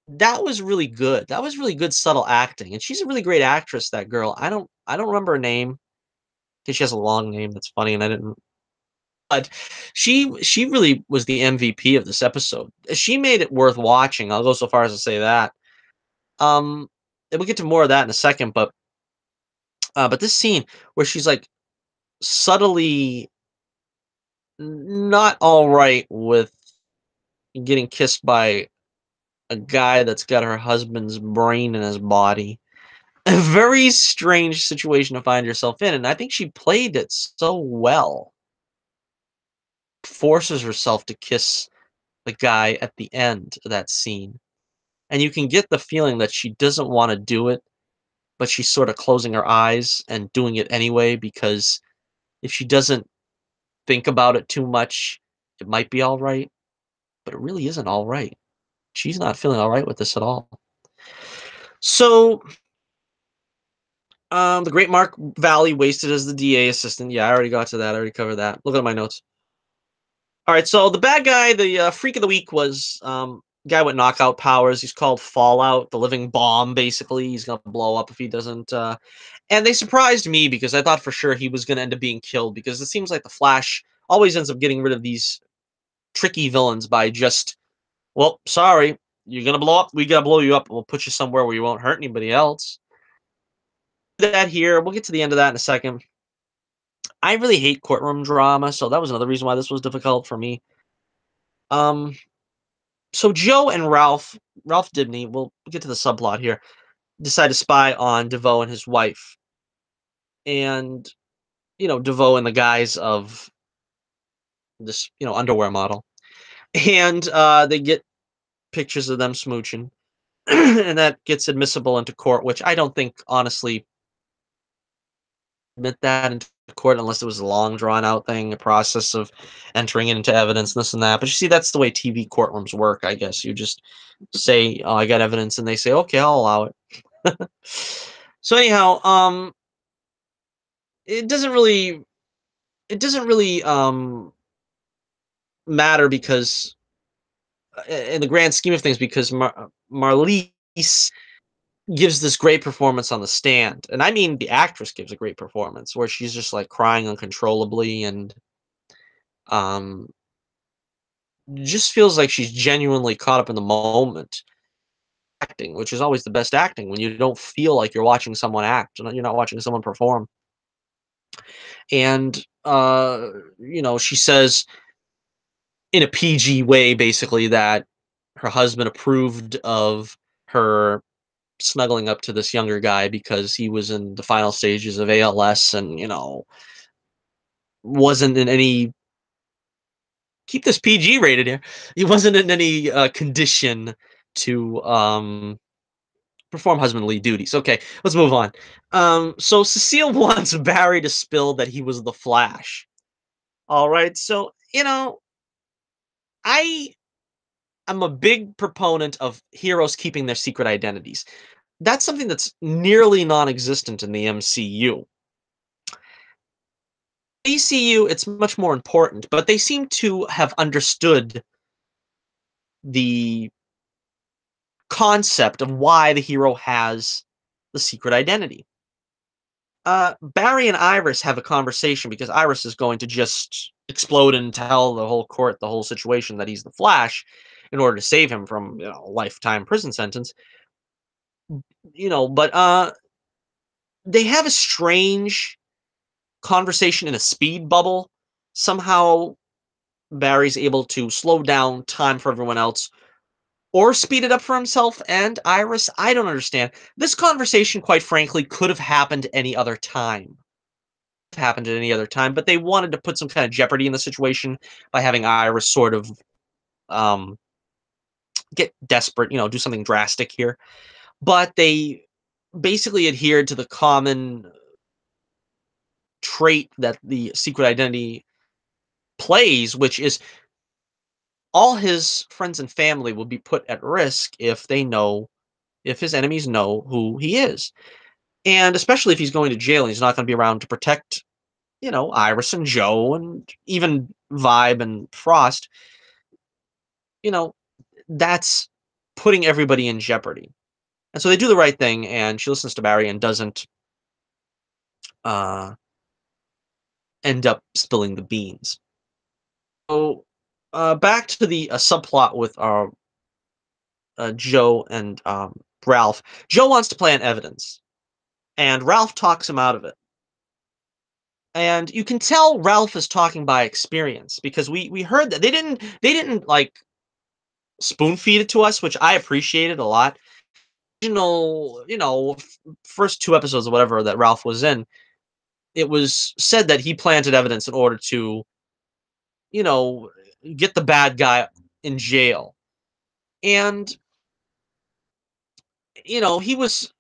Speaker 1: was really good. That was really good subtle acting, and she's a really great actress, that girl. I don't remember her name because she has a long name that's funny, and I didn't. But she really was the MVP of this episode. She made it worth watching. I'll go so far as to say that. And we'll get to more of that in a second, but this scene where she's like subtly not all right with getting kissed by a guy that's got her husband's brain in his body. A very strange situation to find yourself in, and I think she played it so well. Forces herself to kiss the guy at the end of that scene. And you can get the feeling that she doesn't want to do it, but she's sort of closing her eyes and doing it anyway because if she doesn't think about it too much, it might be all right, but it really isn't all right. She's not feeling all right with this at all. So the great Mark Valley wasted as the DA assistant. Yeah, I already got to that. I already covered that. Look at my notes. All right, so the bad guy, the freak of the week was guy with knockout powers. He's called Fallout, the living bomb. Basically, he's gonna blow up if he doesn't. And they surprised me because I thought for sure he was gonna end up being killed because it seems like the Flash always ends up getting rid of these tricky villains by just, well, sorry, you're gonna blow up. We gotta blow you up. We'll put you somewhere where you won't hurt anybody else. That here, we'll get to the end of that in a second. I really hate courtroom drama, so that was another reason why this was difficult for me. Um, so Joe and Ralph Dibney, we'll get to the subplot here, decide to spy on DeVoe and his wife. And, DeVoe in the guise of this, underwear model. And they get pictures of them smooching. And that gets admissible into court, which I don't think, honestly, admit that into court unless it was a long, drawn out thing, a process of entering it into evidence, this and that. But you see, that's the way TV courtrooms work, I guess. You just say, "Oh, I got evidence," and they say, "Okay, I'll allow it." So anyhow, it doesn't really matter because in the grand scheme of things, because Marliese gives this great performance on the stand, and I mean the actress gives a great performance where she's just like crying uncontrollably and um just feels like she's genuinely caught up in the moment acting, which is always the best acting when you don't feel like you're watching someone act, you're not watching someone perform. And she says in a PG way basically that her husband approved of her snuggling up to this younger guy because he was in the final stages of ALS and, wasn't in any keep this PG rated here. He wasn't in any condition to perform husbandly duties. Okay, let's move on. So Cecile wants Barry to spill that he was the Flash. All right, so I am a big proponent of heroes keeping their secret identities. That's something that's nearly non-existent in the MCU. ACU, it's much more important, but they seem to have understood the concept of why the hero has the secret identity. Barry and Iris have a conversation because Iris is going to just explode and tell the whole court, the whole situation that he's the Flash in order to save him from, a lifetime prison sentence. But they have a strange conversation in a speed bubble. Somehow Barry's able to slow down time for everyone else or speed it up for himself and Iris. I don't understand. This conversation, quite frankly, could have happened any other time. Happened at any other time, but they wanted to put some kind of jeopardy in the situation by having Iris sort of um, get desperate, do something drastic here. But they basically adhered to the common trait that the secret identity plays, which is all his friends and family will be put at risk if his enemies know who he is. And especially if he's going to jail and he's not going to be around to protect, Iris and Joe and even Vibe and Frost, you know, that's putting everybody in jeopardy. And so they do the right thing, and she listens to Barry and doesn't uh, end up spilling the beans. So back to the subplot with Joe and Ralph. Joe wants to plant evidence, and Ralph talks him out of it. And you can tell Ralph is talking by experience because we heard that they didn't like spoon feed it to us, which I appreciated a lot. Original, first 2 episodes or whatever that Ralph was in, it was said that he planted evidence in order to, you know, get the bad guy in jail. And, he was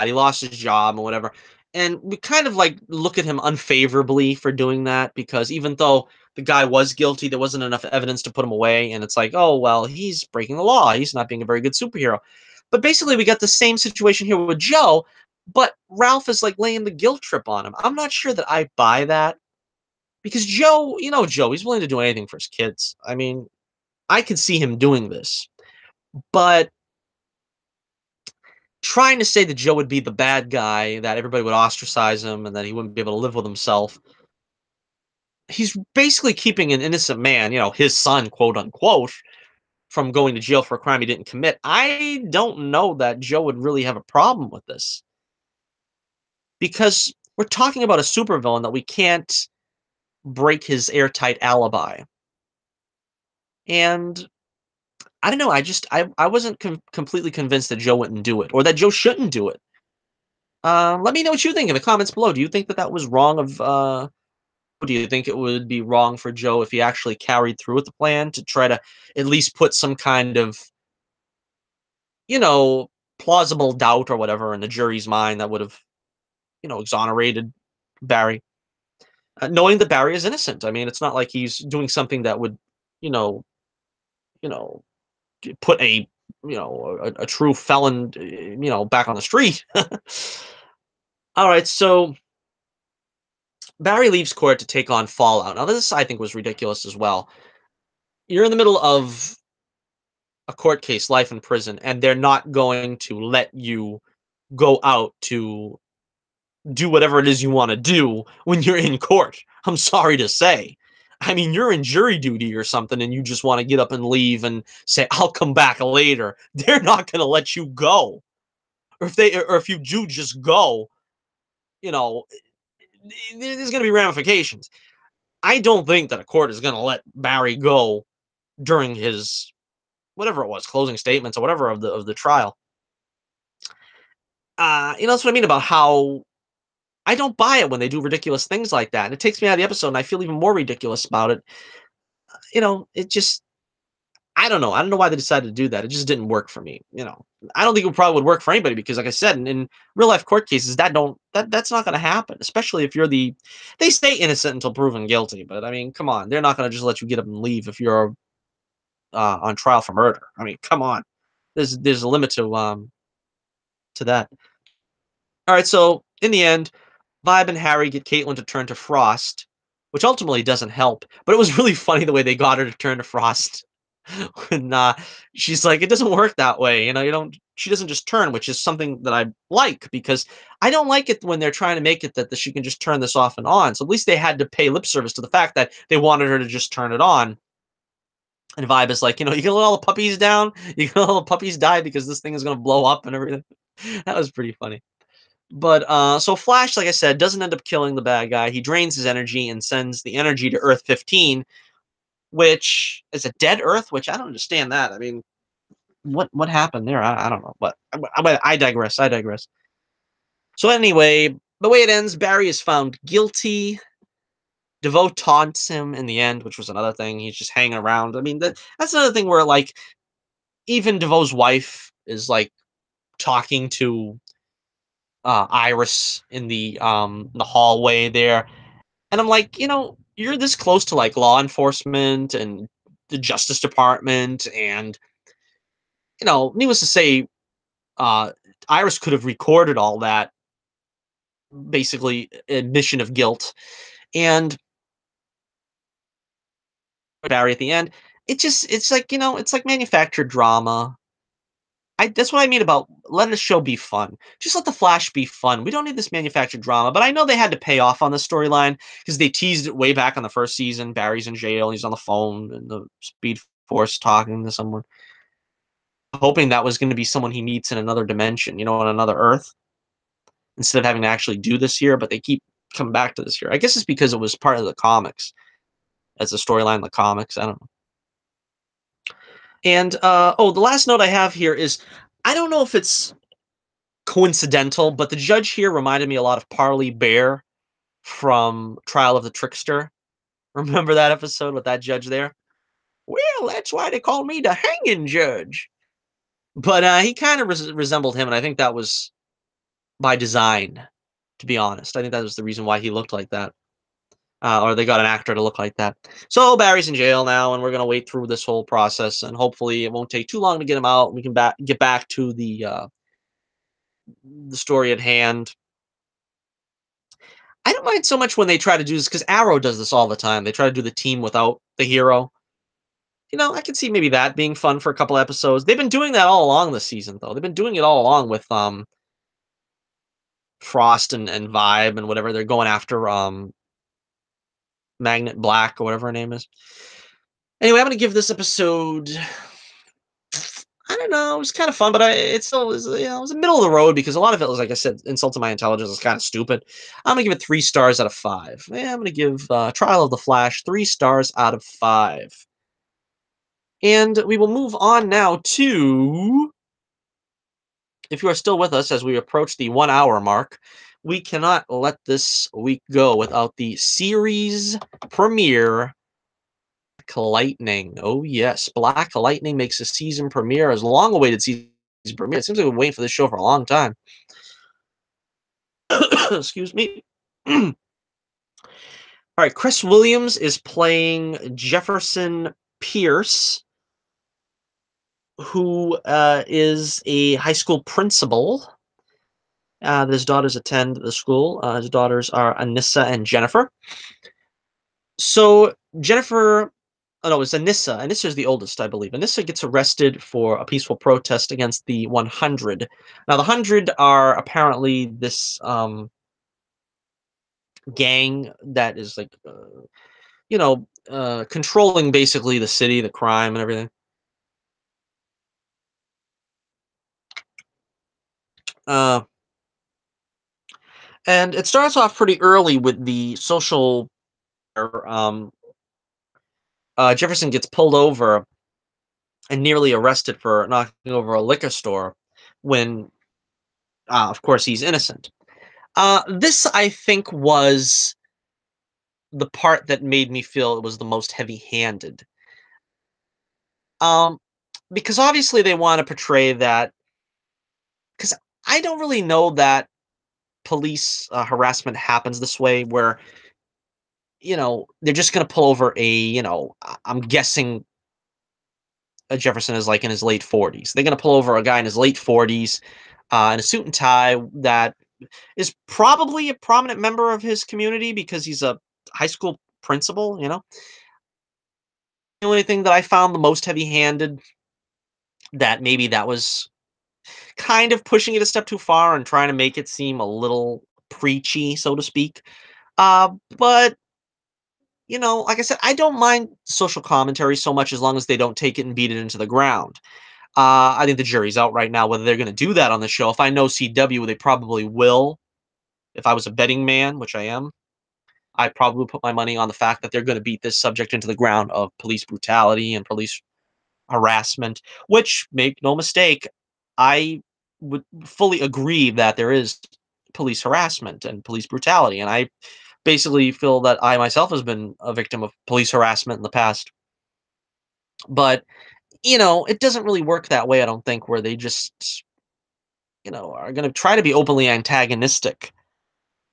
Speaker 1: he lost his job or whatever. And we kind of like look at him unfavorably for doing that because even though the guy was guilty, there wasn't enough evidence to put him away. And it's like, oh, well, he's breaking the law. He's not being a very good superhero. But basically, we got the same situation here with Joe, but Ralph is like laying the guilt trip on him. I'm not sure that I buy that because Joe, Joe, he's willing to do anything for his kids. I mean, I could see him doing this, but trying to say that Joe would be the bad guy, that everybody would ostracize him, and that he wouldn't be able to live with himself. He's basically keeping an innocent man, his son, quote unquote, from going to jail for a crime he didn't commit. I don't know that Joe would really have a problem with this because we're talking about a supervillain that we can't break his airtight alibi. And I don't know, I wasn't completely convinced that Joe wouldn't do it, or that Joe shouldn't do it. Let me know what you think in the comments below. Do you think that that was wrong of, do you think it would be wrong for Joe if he actually carried through with the plan to try to at least put some kind of, you know, plausible doubt or whatever in the jury's mind that would have, exonerated Barry? Knowing that Barry is innocent. I mean, it's not like he's doing something that would, you know, you know, put a true felon, back on the street. All right, so Barry leaves court to take on Fallout. Now, this I think was ridiculous as well. You're in the middle of a court case, life in prison, and they're not going to let you go out to do whatever it is you want to do when you're in court. I'm sorry to say. I mean, you're in jury duty or something, and you just want to get up and leave and say, "I'll come back later." They're not going to let you go. Or if you do just go, you know, there's going to be ramifications. I don't think that a court is going to let Barry go during his whatever it was, closing statements or whatever of the trial. That's what I mean about how I don't buy it when they do ridiculous things like that, and it takes me out of the episode, and I feel even more ridiculous about it. It just I don't know. I don't know why they decided to do that. It just didn't work for me. I don't think it probably would work for anybody because, like I said, in real life court cases, that's not going to happen. Especially if you're they stay innocent until proven guilty. But I mean, come on, they're not going to just let you get up and leave if you're on trial for murder. I mean, come on. There's a limit to that. All right, so in the end, Vibe and Harry get Caitlin to turn to Frost, which ultimately doesn't help. But it was really funny the way they got her to turn to Frost. When she's like, it doesn't work that way. You don't. She doesn't just turn, which is something that I like because I don't like it when they're trying to make it that she can just turn this off and on. So at least they had to pay lip service to the fact that they wanted her to just turn it on. And Vibe is like, you can let all the puppies down. You can let all the puppies die because this thing is going to blow up and everything. That was pretty funny. But so Flash, like I said, doesn't end up killing the bad guy. He drains his energy and sends the energy to Earth 15, which is a dead Earth. Which I don't understand that. I mean, what happened there? I don't know. But I digress. I digress. So anyway, the way it ends, Barry is found guilty. DeVoe taunts him in the end, which was another thing. He's just hanging around. I mean, that's another thing where like even DeVoe's wife is like talking to Iris in the hallway there. And I'm like, you're this close to like law enforcement and the Justice Department, and needless to say, uh, Iris could have recorded all that, basically admission of guilt, and Barry at the end. It's like it's like manufactured drama. That's what I mean about let a show be fun. Just let the Flash be fun. We don't need this manufactured drama. But I know they had to pay off on the storyline because they teased it way back on the first season. Barry's in jail. He's on the phone and the Speed Force talking to someone, hoping that was going to be someone he meets in another dimension, on another Earth, instead of having to actually do this here. But they keep coming back to this here. I guess it's because it was part of the comics as a storyline in the comics. I don't know. And the last note I have here is I don't know if it's coincidental, but the judge here reminded me a lot of Parley Bear from Trial of the Trickster. Remember that episode with that judge there? Well, that's why they call me the hanging judge. But he kind of resembled him, and I think that was by design, to be honest. I think that was the reason why he looked like that. Or they got an actor to look like that. So Barry's in jail now, and we're going to wait through this whole process, and hopefully it won't take too long to get him out. We can get back to the story at hand. I don't mind so much when they try to do this because Arrow does this all the time. They try to do the team without the hero. I can see maybe that being fun for a couple episodes. They've been doing that all along this season, though. They've been doing it all along with Frost and Vibe and whatever. They're going after Magnet Black or whatever her name is. Anyway, I'm gonna give this episode, I don't know. It was kind of fun, but it still was, it was a middle of the road because a lot of it was, like I said, insulting my intelligence is kind of stupid. I'm gonna give it 3 stars out of 5. Yeah, I'm gonna give Trial of the Flash 3 stars out of 5. And we will move on now to, if you are still with us as we approach the 1 hour mark, we cannot let this week go without the series premiere, Black Lightning. Oh yes, Black Lightning makes a season premiere, as long-awaited season premiere. It seems like we've been waiting for this show for a long time. Excuse me. All right, Chris Williams is playing Jefferson Pierce, who is a high school principal. His daughters attend the school. His daughters are Anissa and Jennifer. So Jennifer, oh no, it's Anissa. Anissa is the oldest, I believe. Anissa gets arrested for a peaceful protest against the 100. Now, the 100 are apparently this gang that is like, controlling basically the city, the crime, and everything. Uh, and it starts off pretty early with the social. Um, Jefferson gets pulled over and nearly arrested for knocking over a liquor store when, of course, he's innocent. This, I think, was the part that made me feel it was the most heavy-handed. Um, because obviously they want to portray that. Because I don't really know that police harassment happens this way, where they're just going to pull over a, I'm guessing a Jefferson is like in his late 40s. They're going to pull over a guy in his late 40s in a suit and tie that is probably a prominent member of his community because he's a high school principal. The only thing that I found the most heavy-handed, that maybe that was kind of pushing it a step too far and trying to make it seem a little preachy, so to speak. But like I said, I don't mind social commentary so much as long as they don't take it and beat it into the ground. I think the jury's out right now whether they're going to do that on the show. If I know CW, they probably will. If I was a betting man, which I am, I'd probably put my money on the fact that they're going to beat this subject into the ground of police brutality and police harassment, which, make no mistake, I would fully agree that there is police harassment and police brutality. And I basically feel that I myself has been a victim of police harassment in the past. But, it doesn't really work that way, I don't think, where they just, are going to try to be openly antagonistic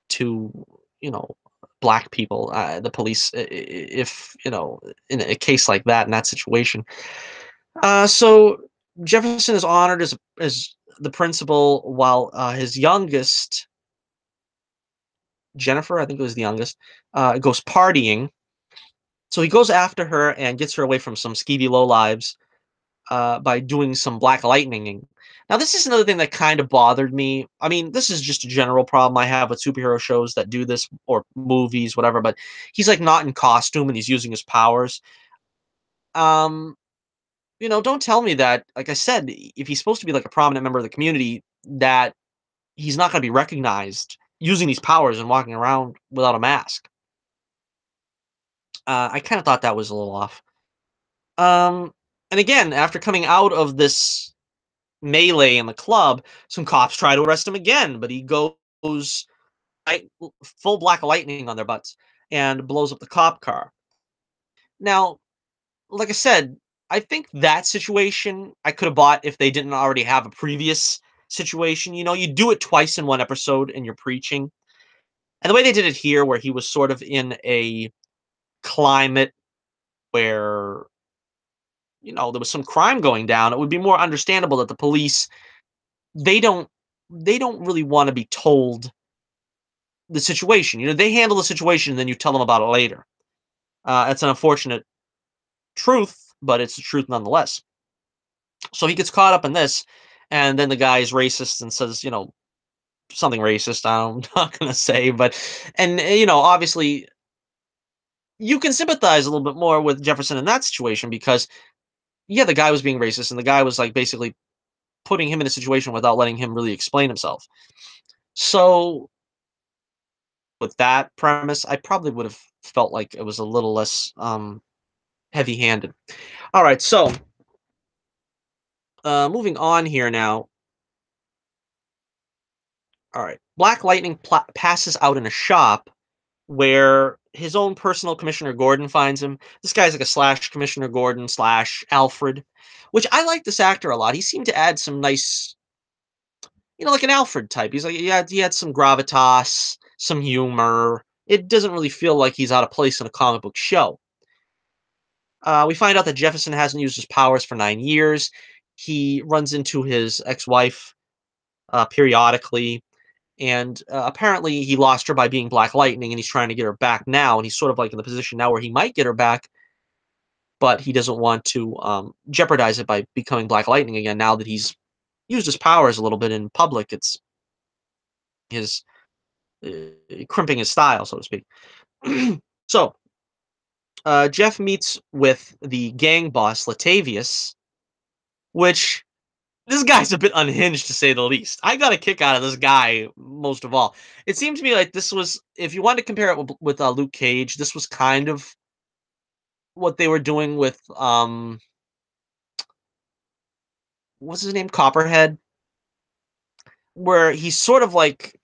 Speaker 1: to, you know, black people, the police, if, in a case like that, in that situation. So Jefferson is honored as the principal, while his youngest, Jennifer, I think it was the youngest, goes partying. So he goes after her and gets her away from some skeevy lowlives by doing some black lightning. Now, this is another thing that kind of bothered me. I mean, this is just a general problem I have with superhero shows that do this, or movies, whatever. But he's like not in costume and he's using his powers. Um, don't tell me that, like I said, if he's supposed to be like a prominent member of the community, that he's not going to be recognized using these powers and walking around without a mask. I kind of thought that was a little off. Um, and again, after coming out of this melee in the club, some cops try to arrest him again, but he goes right, full black lightning on their butts and blows up the cop car. Now, like I said, I think that situation I could have bought if they didn't already have a previous situation. You do it twice in one episode and you're preaching. And the way they did it here, where he was sort of in a climate where, there was some crime going down, it would be more understandable that the police, they don't they don't really want to be told the situation. They handle the situation and then you tell them about it later. It's an unfortunate truth, but it's the truth nonetheless. So he gets caught up in this, and then the guy is racist and says, something racist. I'm not gonna say, but and obviously you can sympathize a little bit more with Jefferson in that situation because yeah, the guy was being racist, and the guy was like basically putting him in a situation without letting him really explain himself. So with that premise, I probably would have felt like it was a little less heavy-handed. All right, so moving on here now. All right, Black Lightning passes out in a shop where his own personal Commissioner Gordon finds him. This guy's like a slash Commissioner Gordon slash Alfred, which I like this actor a lot. He seemed to add some nice, like an Alfred type. He's like, yeah, he had some gravitas, some humor. It doesn't really feel like he's out of place in a comic book show. We find out that Jefferson hasn't used his powers for 9 years. He runs into his ex-wife periodically, and apparently he lost her by being Black Lightning, and he's trying to get her back now. And he's sort of like in the position now where he might get her back, but he doesn't want to jeopardize it by becoming Black Lightning again. Now that he's used his powers a little bit in public, it's his crimping his style, so to speak. So Jeff meets with the gang boss Latavius, which this guy's a bit unhinged to say the least. I got a kick out of this guy most of all. It seemed to me like this was, if you wanted to compare it with Luke Cage, this was kind of what they were doing with what's his name, Copperhead, where he's sort of like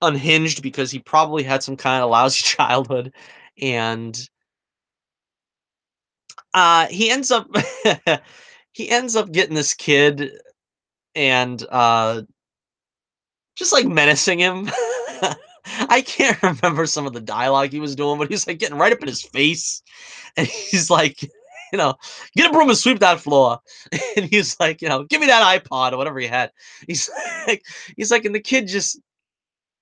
Speaker 1: unhinged because he probably had some kind of lousy childhood, and he ends up he ends up getting this kid and just like menacing him. I can't remember some of the dialogue he was doing, but he's like getting right up in his face, and he's like, get a broom and sweep that floor. And he's like, give me that iPod or whatever he had. He's like, and the kid just,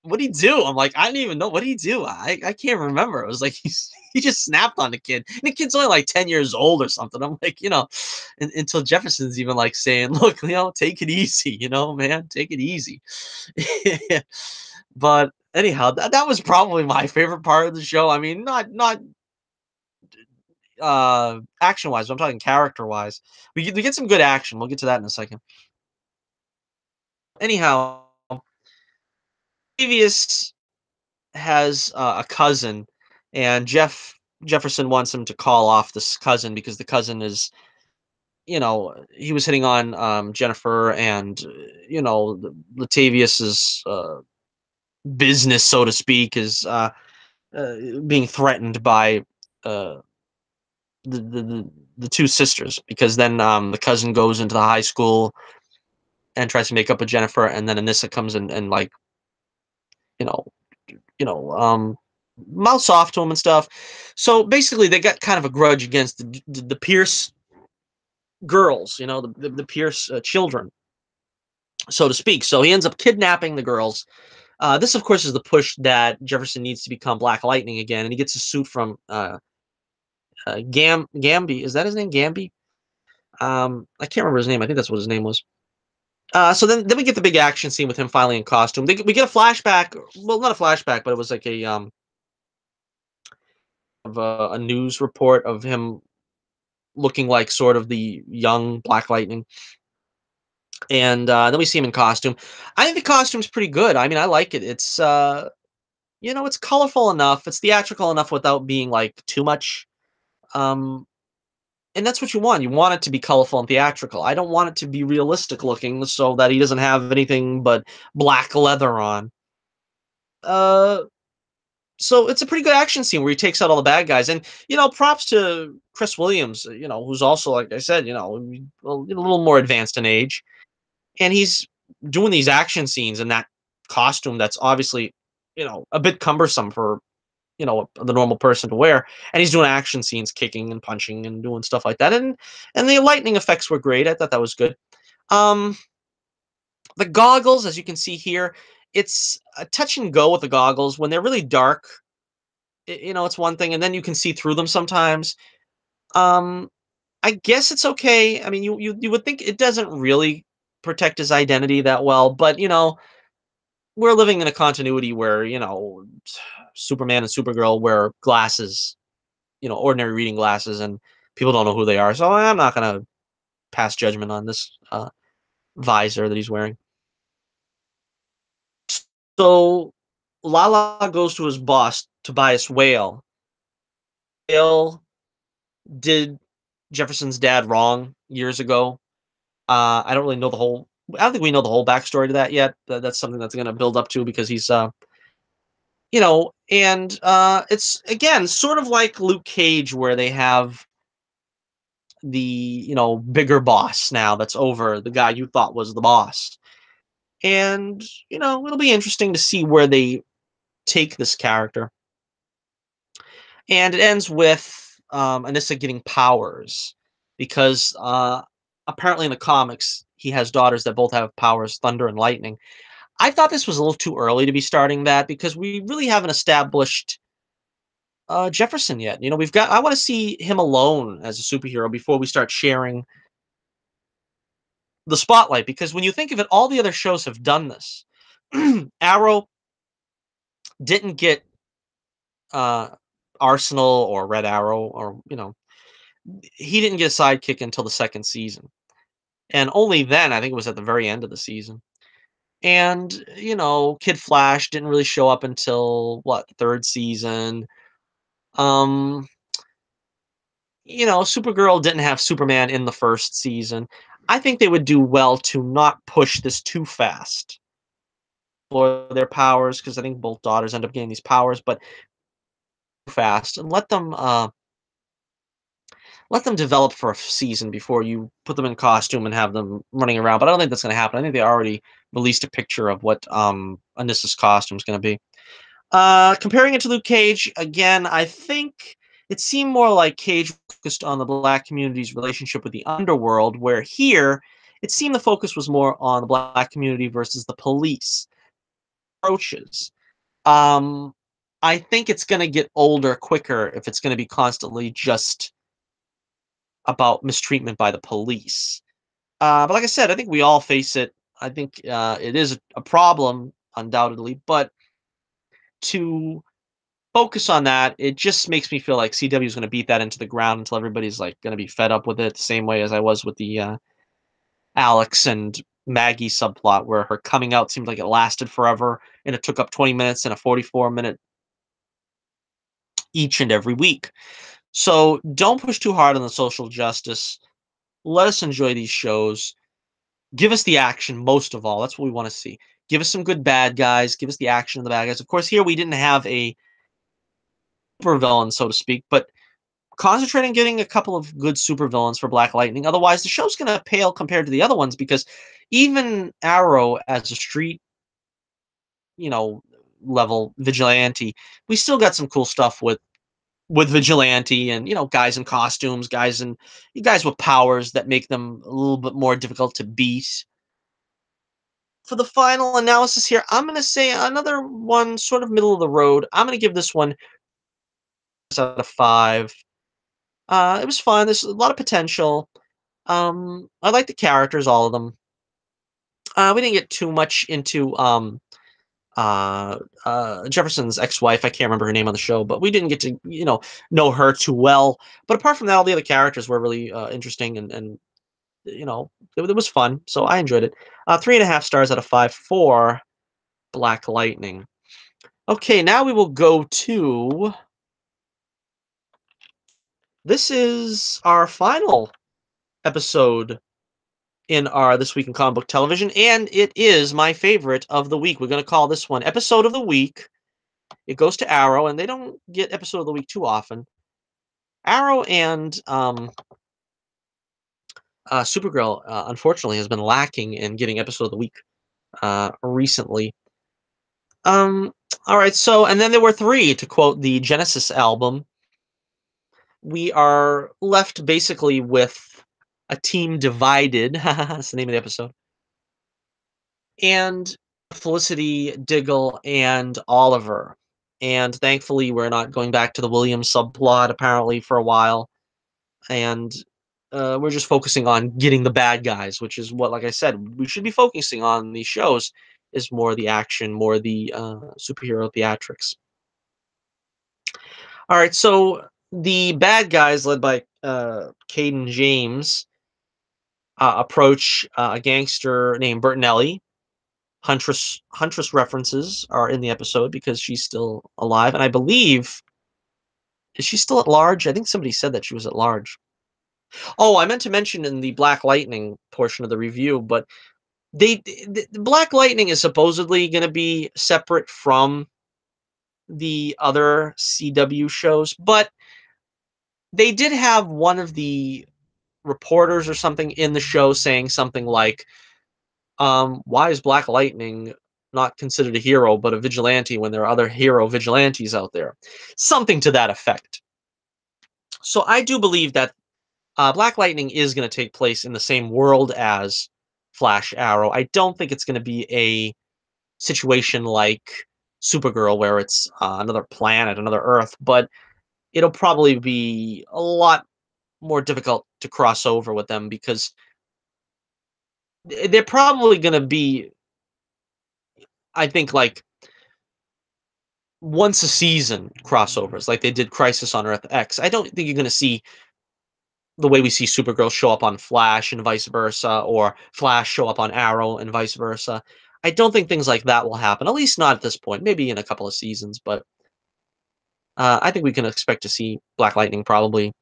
Speaker 1: what did he do? I'm like, I don't even know. What did he do? I can't remember. It was like he just snapped on the kid. And the kid's only like 10 years old or something. I'm like, until Jefferson's even like saying, look, take it easy, man, take it easy. But anyhow, that was probably my favorite part of the show. I mean, not action wise, but I'm talking character wise. We get some good action. We'll get to that in a second. Anyhow, previous has a cousin, and Jefferson wants him to call off this cousin because the cousin is, he was hitting on Jennifer, and Latavius's business, so to speak, is being threatened by uh, the, the the the two sisters, because then the cousin goes into the high school and tries to make up with Jennifer, and then Anissa comes in and like you know you know, mouths off to him and stuff. So basically, they got kind of a grudge against the Pierce girls, the Pierce children, so to speak. So he ends up kidnapping the girls. This, of course, is the push that Jefferson needs to become Black Lightning again, and he gets a suit from Gamby. Is that his name, Gamby? I can't remember his name. I think that's what his name was. So then we get the big action scene with him finally in costume. We get a flashback. Well, not a flashback, but it was like a news report of him looking like sort of the young Black Lightning, and then we see him in costume. I think the costume's pretty good. I mean, I like it. It's it's colorful enough. It's theatrical enough without being like too much. Um, and that's what you want. You want it to be colorful and theatrical. I don't want it to be realistic looking, so that he doesn't have anything but black leather on. Uh, so it's a pretty good action scene where he takes out all the bad guys, and props to Chris Williams, who's also, like I said, a little more advanced in age, and he's doing these action scenes in that costume that's obviously, a bit cumbersome for the normal person to wear, and he's doing action scenes, kicking and punching and doing stuff like that, and the lightning effects were great. I thought that was good. Um, the goggles, as you can see here, it's a touch and go with the goggles. When they're really dark, it's one thing, and then you can see through them sometimes. Um, I guess it's okay. I mean, you would think it doesn't really protect his identity that well, but we're living in a continuity where Superman and Supergirl wear glasses, ordinary reading glasses, and people don't know who they are. So I'm not gonna pass judgment on this visor that he's wearing. So Lala goes to his boss, Tobias Whale. Whale did Jefferson's dad wrong years ago. I don't really know the whole. I don't think we know the whole backstory to that yet. That's something that's going to build up to because he's, and it's again sort of like Luke Cage, where they have the bigger boss now that's over the guy you thought was the boss, and it'll be interesting to see where they take this character. And it ends with Anissa getting powers because apparently in the comics he has daughters that both have powers, thunder and lightning. I thought this was a little too early to be starting that because we really haven't established Jefferson yet. I want to see him alone as a superhero before we start sharing the spotlight. Because when you think of it, all the other shows have done this. Arrow didn't get uh, Arsenal or Red Arrow, or he didn't get a sidekick until the second season, and only then I think it was at the very end of the season. And Kid Flash didn't really show up until what, third season. Um, Supergirl didn't have Superman in the first season. I think they would do well to not push this too fast for their powers, because I think both daughters end up getting these powers, but fast, and let them develop for a season before you put them in costume and have them running around. But I don't think that's going to happen. I think they already released a picture of what Anissa's costume is going to be. Comparing it to Luke Cage, again, I think it seemed more like Cage focused on the black community's relationship with the underworld, where here it seemed the focus was more on the black community versus the police approaches. Um, I think it's going to get older quicker if it's going to be constantly just about mistreatment by the police. But like I said, I think we all face it. I think it is a problem, undoubtedly, but to focus on that, it just makes me feel like CW is going to beat that into the ground until everybody's like going to be fed up with it, the same way as I was with the Alex and Maggie subplot, where her coming out seemed like it lasted forever and it took up 20 minutes and a 44-minute each and every week. So don't push too hard on the social justice. Let us enjoy these shows. Give us the action most of all. That's what we want to see. Give us some good bad guys. Give us the action of the bad guys. Of course, here we didn't have a super villain, so to speak, but concentrate on getting a couple of good super villains for Black Lightning. Otherwise, the show's going to pale compared to the other ones, because even Arrow as a street, you know, level vigilante, we still got some cool stuff with vigilante and guys in costumes, guys with powers that make them a little bit more difficult to beat. For the final analysis here, I'm going to say another one, sort of middle of the road. I'm going to give this one out of 5. It was fun. There's a lot of potential. I like the characters, all of them. We didn't get too much into Jefferson's ex-wife. I can't remember her name on the show, but we didn't get to know her too well. But apart from that, all the other characters were really interesting, and it was fun. So I enjoyed it. 3.5 stars out of 5 for Black Lightning. Okay, now we will go to. This is our final episode in our This Week in Comic Book Television, and it is my favorite of the week. We're going to call this one Episode of the Week. It goes to Arrow, and they don't get Episode of the Week too often. Arrow and Supergirl, unfortunately, has been lacking in getting Episode of the Week recently. All right, so, and then there were 3, to quote the Genesis album. We are left basically with a team divided. That's the name of the episode. And Felicity, Diggle, and Oliver. And thankfully, we're not going back to the Williams subplot, apparently, for a while. And we're just focusing on getting the bad guys, which is what, like I said, we should be focusing on these shows, is more the action, more the superhero theatrics. All right, so the bad guys, led by Caden James, approach a gangster named Bertinelli. Huntress references are in the episode because she's still alive, and I believe is she still at large? I think somebody said that she was at large. Oh, I meant to mention in the Black Lightning portion of the review, but the Black Lightning is supposedly going to be separate from the other CW shows, but they did have one of the reporters or something in the show saying something like, why is Black Lightning not considered a hero but a vigilante when there are other hero vigilantes out there? Something to that effect. So I do believe that Black Lightning is going to take place in the same world as Flash Arrow. I don't think it's going to be a situation like Supergirl where it's another planet, another Earth, but it'll probably be a lot more difficult to cross over with them because they're probably going to be, I think, like once a season crossovers, like they did Crisis on Earth X. I don't think you're going to see the way we see Supergirl show up on Flash and vice versa, or Flash show up on Arrow and vice versa. I don't think things like that will happen, at least not at this point. Maybe in a couple of seasons, but I think we can expect to see Black Lightning probably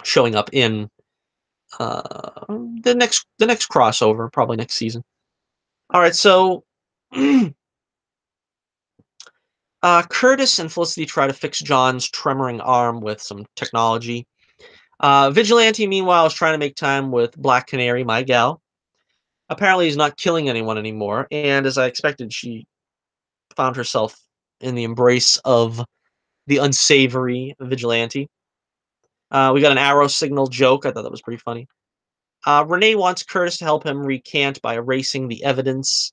Speaker 1: showing up in the next crossover, probably next season. All right, so Curtis and Felicity try to fix John's tremoring arm with some technology. Vigilante, meanwhile, is trying to make time with Black Canary, my gal. Apparently, he's not killing anyone anymore, and as I expected, she found herself in the embrace of the unsavory Vigilante. We got an arrow signal joke. I thought that was pretty funny. Renee wants Curtis to help him recant by erasing the evidence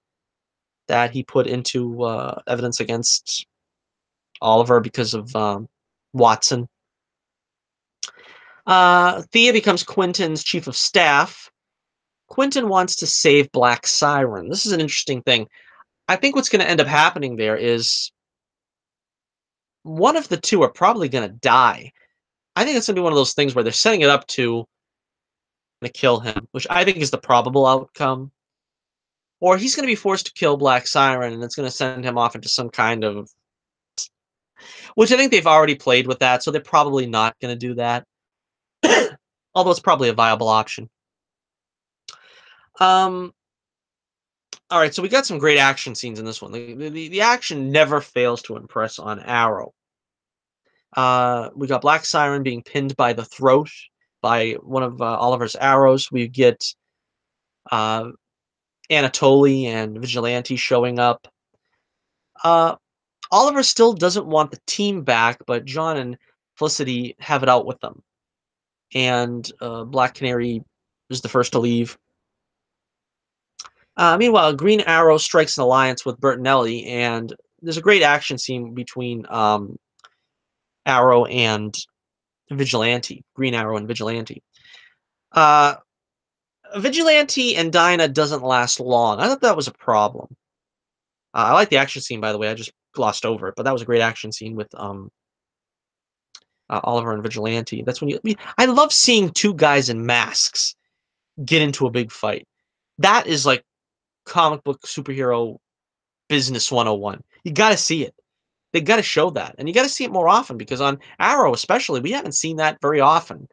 Speaker 1: that he put into evidence against Oliver because of Watson. Thea becomes Quentin's chief of staff. Quentin wants to save Black Siren. This is an interesting thing. I think what's going to end up happening there is one of the two are probably going to die. I think it's going to be one of those things where they're setting it up to kill him, which I think is the probable outcome. Or he's going to be forced to kill Black Siren, and it's going to send him off into some kind of... Which I think they've already played with that, so they're probably not going to do that. Although it's probably a viable option. All right, so we got some great action scenes in this one. The action never fails to impress on Arrow. We got Black Siren being pinned by the throat by one of Oliver's arrows. We get Anatoly and Vigilante showing up. Oliver still doesn't want the team back, but John and Felicity have it out with them. And Black Canary is the first to leave. Meanwhile, Green Arrow strikes an alliance with Bertinelli, and there's a great action scene between Arrow and Vigilante. Green Arrow and Vigilante. Vigilante and Dinah doesn't last long. I thought that was a problem. I like the action scene, by the way. I just glossed over it, but that was a great action scene with Oliver and Vigilante. That's when I love seeing two guys in masks get into a big fight. That is like comic book superhero business 101. You got to see it. They got to show that, and you got to see it more often because on Arrow, especially, we haven't seen that very often.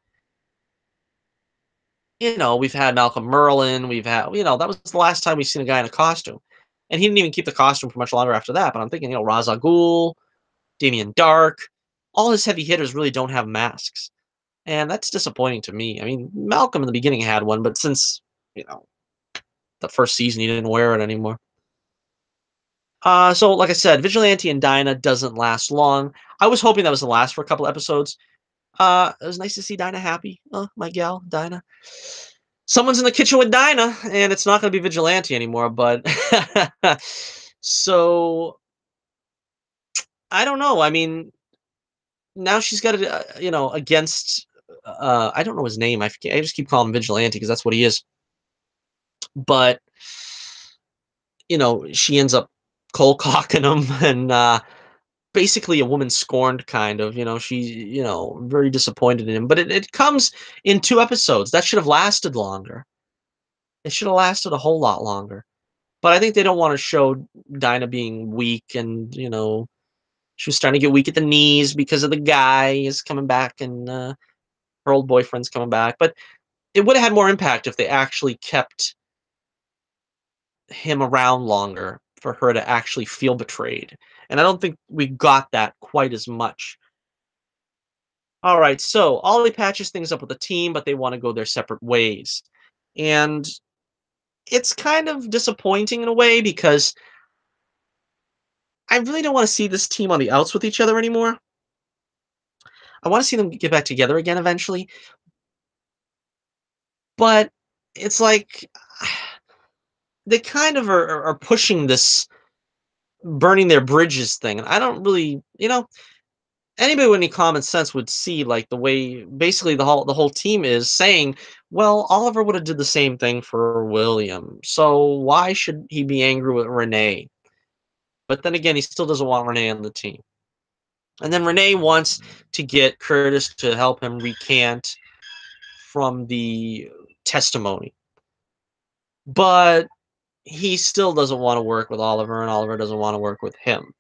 Speaker 1: We've had Malcolm Merlin. We've had, that was the last time we've seen a guy in a costume, and he didn't even keep the costume for much longer after that. But I'm thinking, Ra's al Ghul, Damien Dark, all his heavy hitters really don't have masks, and that's disappointing to me. I mean, Malcolm in the beginning had one, but since the first season, he didn't wear it anymore. So like I said, Vigilante and Dinah doesn't last long. I was hoping that was the last for a couple episodes. It was nice to see Dinah happy. Oh, my gal, Dinah. Someone's in the kitchen with Dinah, and it's not going to be Vigilante anymore, but... So... I don't know. I mean, now she's got it, against... I don't know his name. I just keep calling him Vigilante because that's what he is. But, she ends up cold cocking him, and basically a woman scorned, kind of. She's very disappointed in him. But it comes in 2 episodes. That should have lasted longer. It should have lasted a whole lot longer. But I think they don't want to show Dinah being weak, and she was starting to get weak at the knees because of the guy is coming back, and her old boyfriend's coming back. But it would have had more impact if they actually kept him around longer for her to actually feel betrayed. And I don't think we got that quite as much. All right, so Ollie patches things up with the team, but they want to go their separate ways. And it's kind of disappointing in a way because I really don't want to see this team on the outs with each other anymore. I want to see them get back together again eventually, but it's like they kind of are pushing this burning their bridges thing, and I don't really, anybody with any common sense would see, like, the way basically the whole team is saying, well, Oliver would have did the same thing for William, so why should he be angry with Renee? But then again, he still doesn't want Renee on the team. And then Renee wants to get Curtis to help him recant from the testimony. But he still doesn't want to work with Oliver, and Oliver doesn't want to work with him.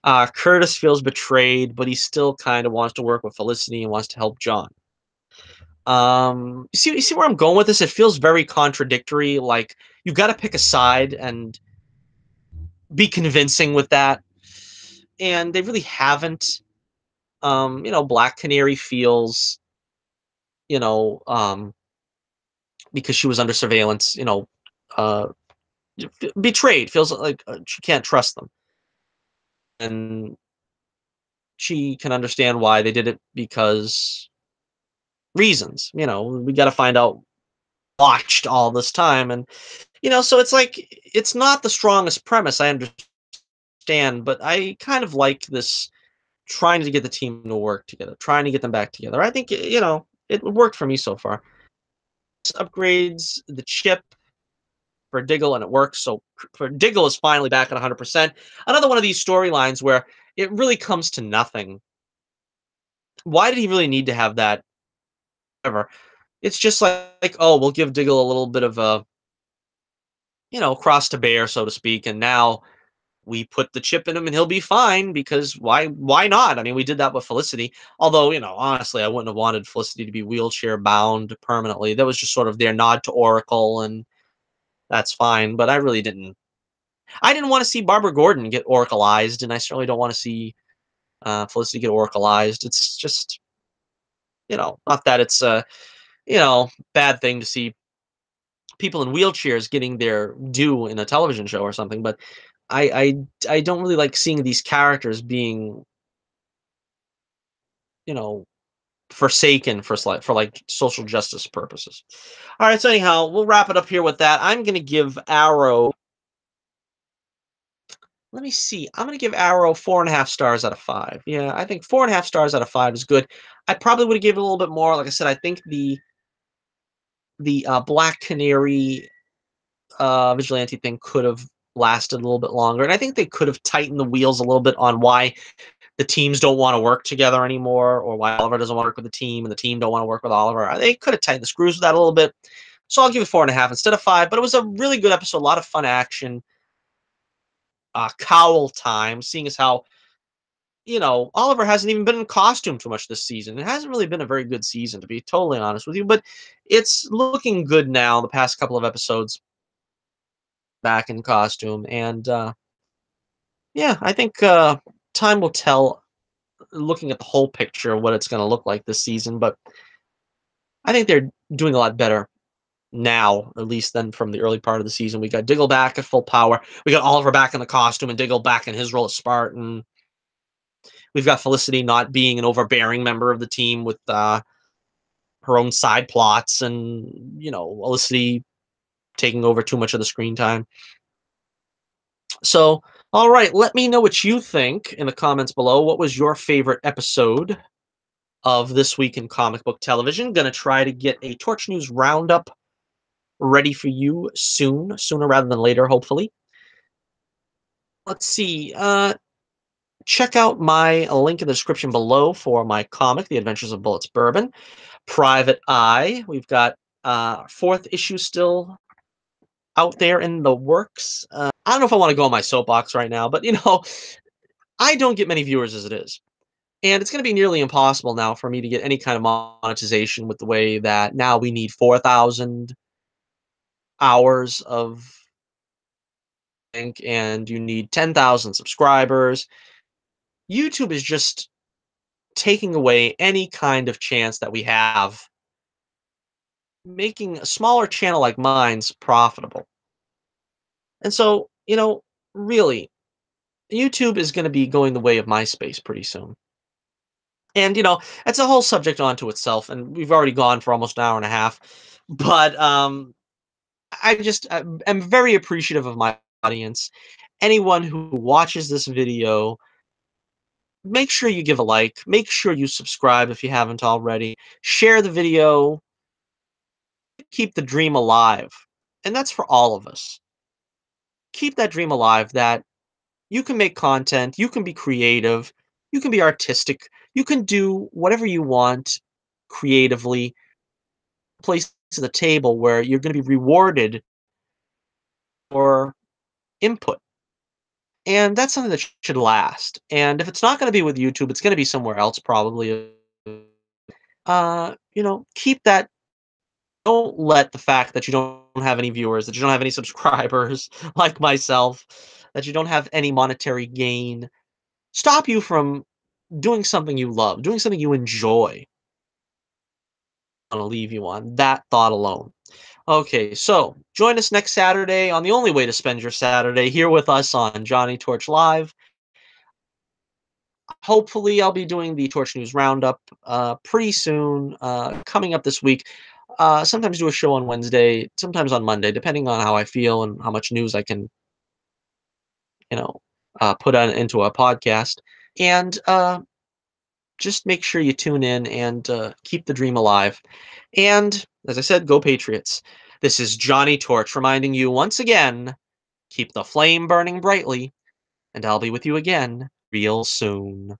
Speaker 1: Curtis feels betrayed, but he still kind of wants to work with Felicity and wants to help John. You see where I'm going with this? It feels very contradictory. Like, you've got to pick a side and be convincing with that, and they really haven't. Black Canary feels, you know, um, because she was under surveillance, uh, betrayed. Feels like she can't trust them, and she can understand why they did it because reasons. We got to find out. Watched all this time, and so it's like it's not the strongest premise. I understand, but I kind of like this trying to get the team to work together, trying to get them back together. I think it worked for me so far. This upgrades the chip for Diggle, and it works. So for Diggle is finally back at 100%. Another one of these storylines where it really comes to nothing. Why did he really need to have that? Ever? It's just like, oh, we'll give Diggle a little bit of a cross to bear, so to speak, and now we put the chip in him and he'll be fine because why not? I mean, we did that with Felicity. Although, honestly, I wouldn't have wanted Felicity to be wheelchair bound permanently. That was just sort of their nod to Oracle, and that's fine. But I didn't want to see Barbara Gordon get Oracleized, and I certainly don't want to see Felicity get Oracleized. It's just, not that it's a, bad thing to see people in wheelchairs getting their due in a television show or something, but I don't really like seeing these characters being, you know, forsaken for like social justice purposes. All right, so anyhow, we'll wrap it up here with that. I'm gonna give Arrow. Let me see. I'm gonna give Arrow 4.5 stars out of 5. Yeah, I think 4.5 stars out of 5 is good. I probably would have given it a little bit more. Like I said, I think the Black Canary vigilante thing could have lasted a little bit longer, and I think they could have tightened the wheels a little bit on why the teams don't want to work together anymore, or why Oliver doesn't want to work with the team and the team don't want to work with Oliver. They could have tightened the screws with that a little bit. So I'll give it 4.5 instead of 5. But it was a really good episode, a lot of fun action. Cowl time, seeing as how Oliver hasn't even been in costume too much this season. It hasn't really been a very good season, to be totally honest with you. But it's looking good now. The past couple of episodes back in costume, and yeah, I think time will tell. Looking at the whole picture of what it's going to look like this season, but I think they're doing a lot better now, at least than from the early part of the season. We got Diggle back at full power. We got Oliver back in the costume and Diggle back in his role as Spartan. We've got Felicity not being an overbearing member of the team with her own side plots, and Felicity taking over too much of the screen time. So, all right, let me know what you think in the comments below. What was your favorite episode of This Week in Comic Book Television? Gonna try to get a Torch News roundup ready for you sooner rather than later, hopefully. Let's see. Check out my link in the description below for my comic, The Adventures of Bullets Bourbon. Private Eye. We've got fourth issue still out there in the works. I don't know if I want to go on my soapbox right now, but I don't get many viewers as it is. And it's going to be nearly impossible now for me to get any kind of monetization with the way that now we need 4,000 hours of ink and you need 10,000 subscribers. YouTube is just taking away any kind of chance that we have making a smaller channel like mine's profitable. And so, really, YouTube is going to be going the way of MySpace pretty soon. And, it's a whole subject onto itself, and we've already gone for almost an hour and a half. But am very appreciative of my audience. Anyone who watches this video, make sure you give a like. Make sure you subscribe if you haven't already. Share the video. Keep the dream alive. And that's for all of us. Keep that dream alive that you can make content, you can be creative, you can be artistic, you can do whatever you want creatively, place to the table where you're going to be rewarded for input. And that's something that should last. And if it's not going to be with YouTube, it's going to be somewhere else probably. Keep that. Don't let the fact that you don't have any viewers, that you don't have any subscribers like myself, that you don't have any monetary gain stop you from doing something you love, doing something you enjoy. I'm gonna leave you on that thought alone. Okay, so join us next Saturday on the only way to spend your Saturday here with us on Johnny Torch Live. Hopefully, I'll be doing the Torch News Roundup pretty soon, coming up this week. Sometimes do a show on Wednesday, sometimes on Monday, depending on how I feel and how much news I can, put on into a podcast. And just make sure you tune in and keep the dream alive. And as I said, go Patriots. This is Johnny Torch reminding you once again, keep the flame burning brightly, and I'll be with you again real soon.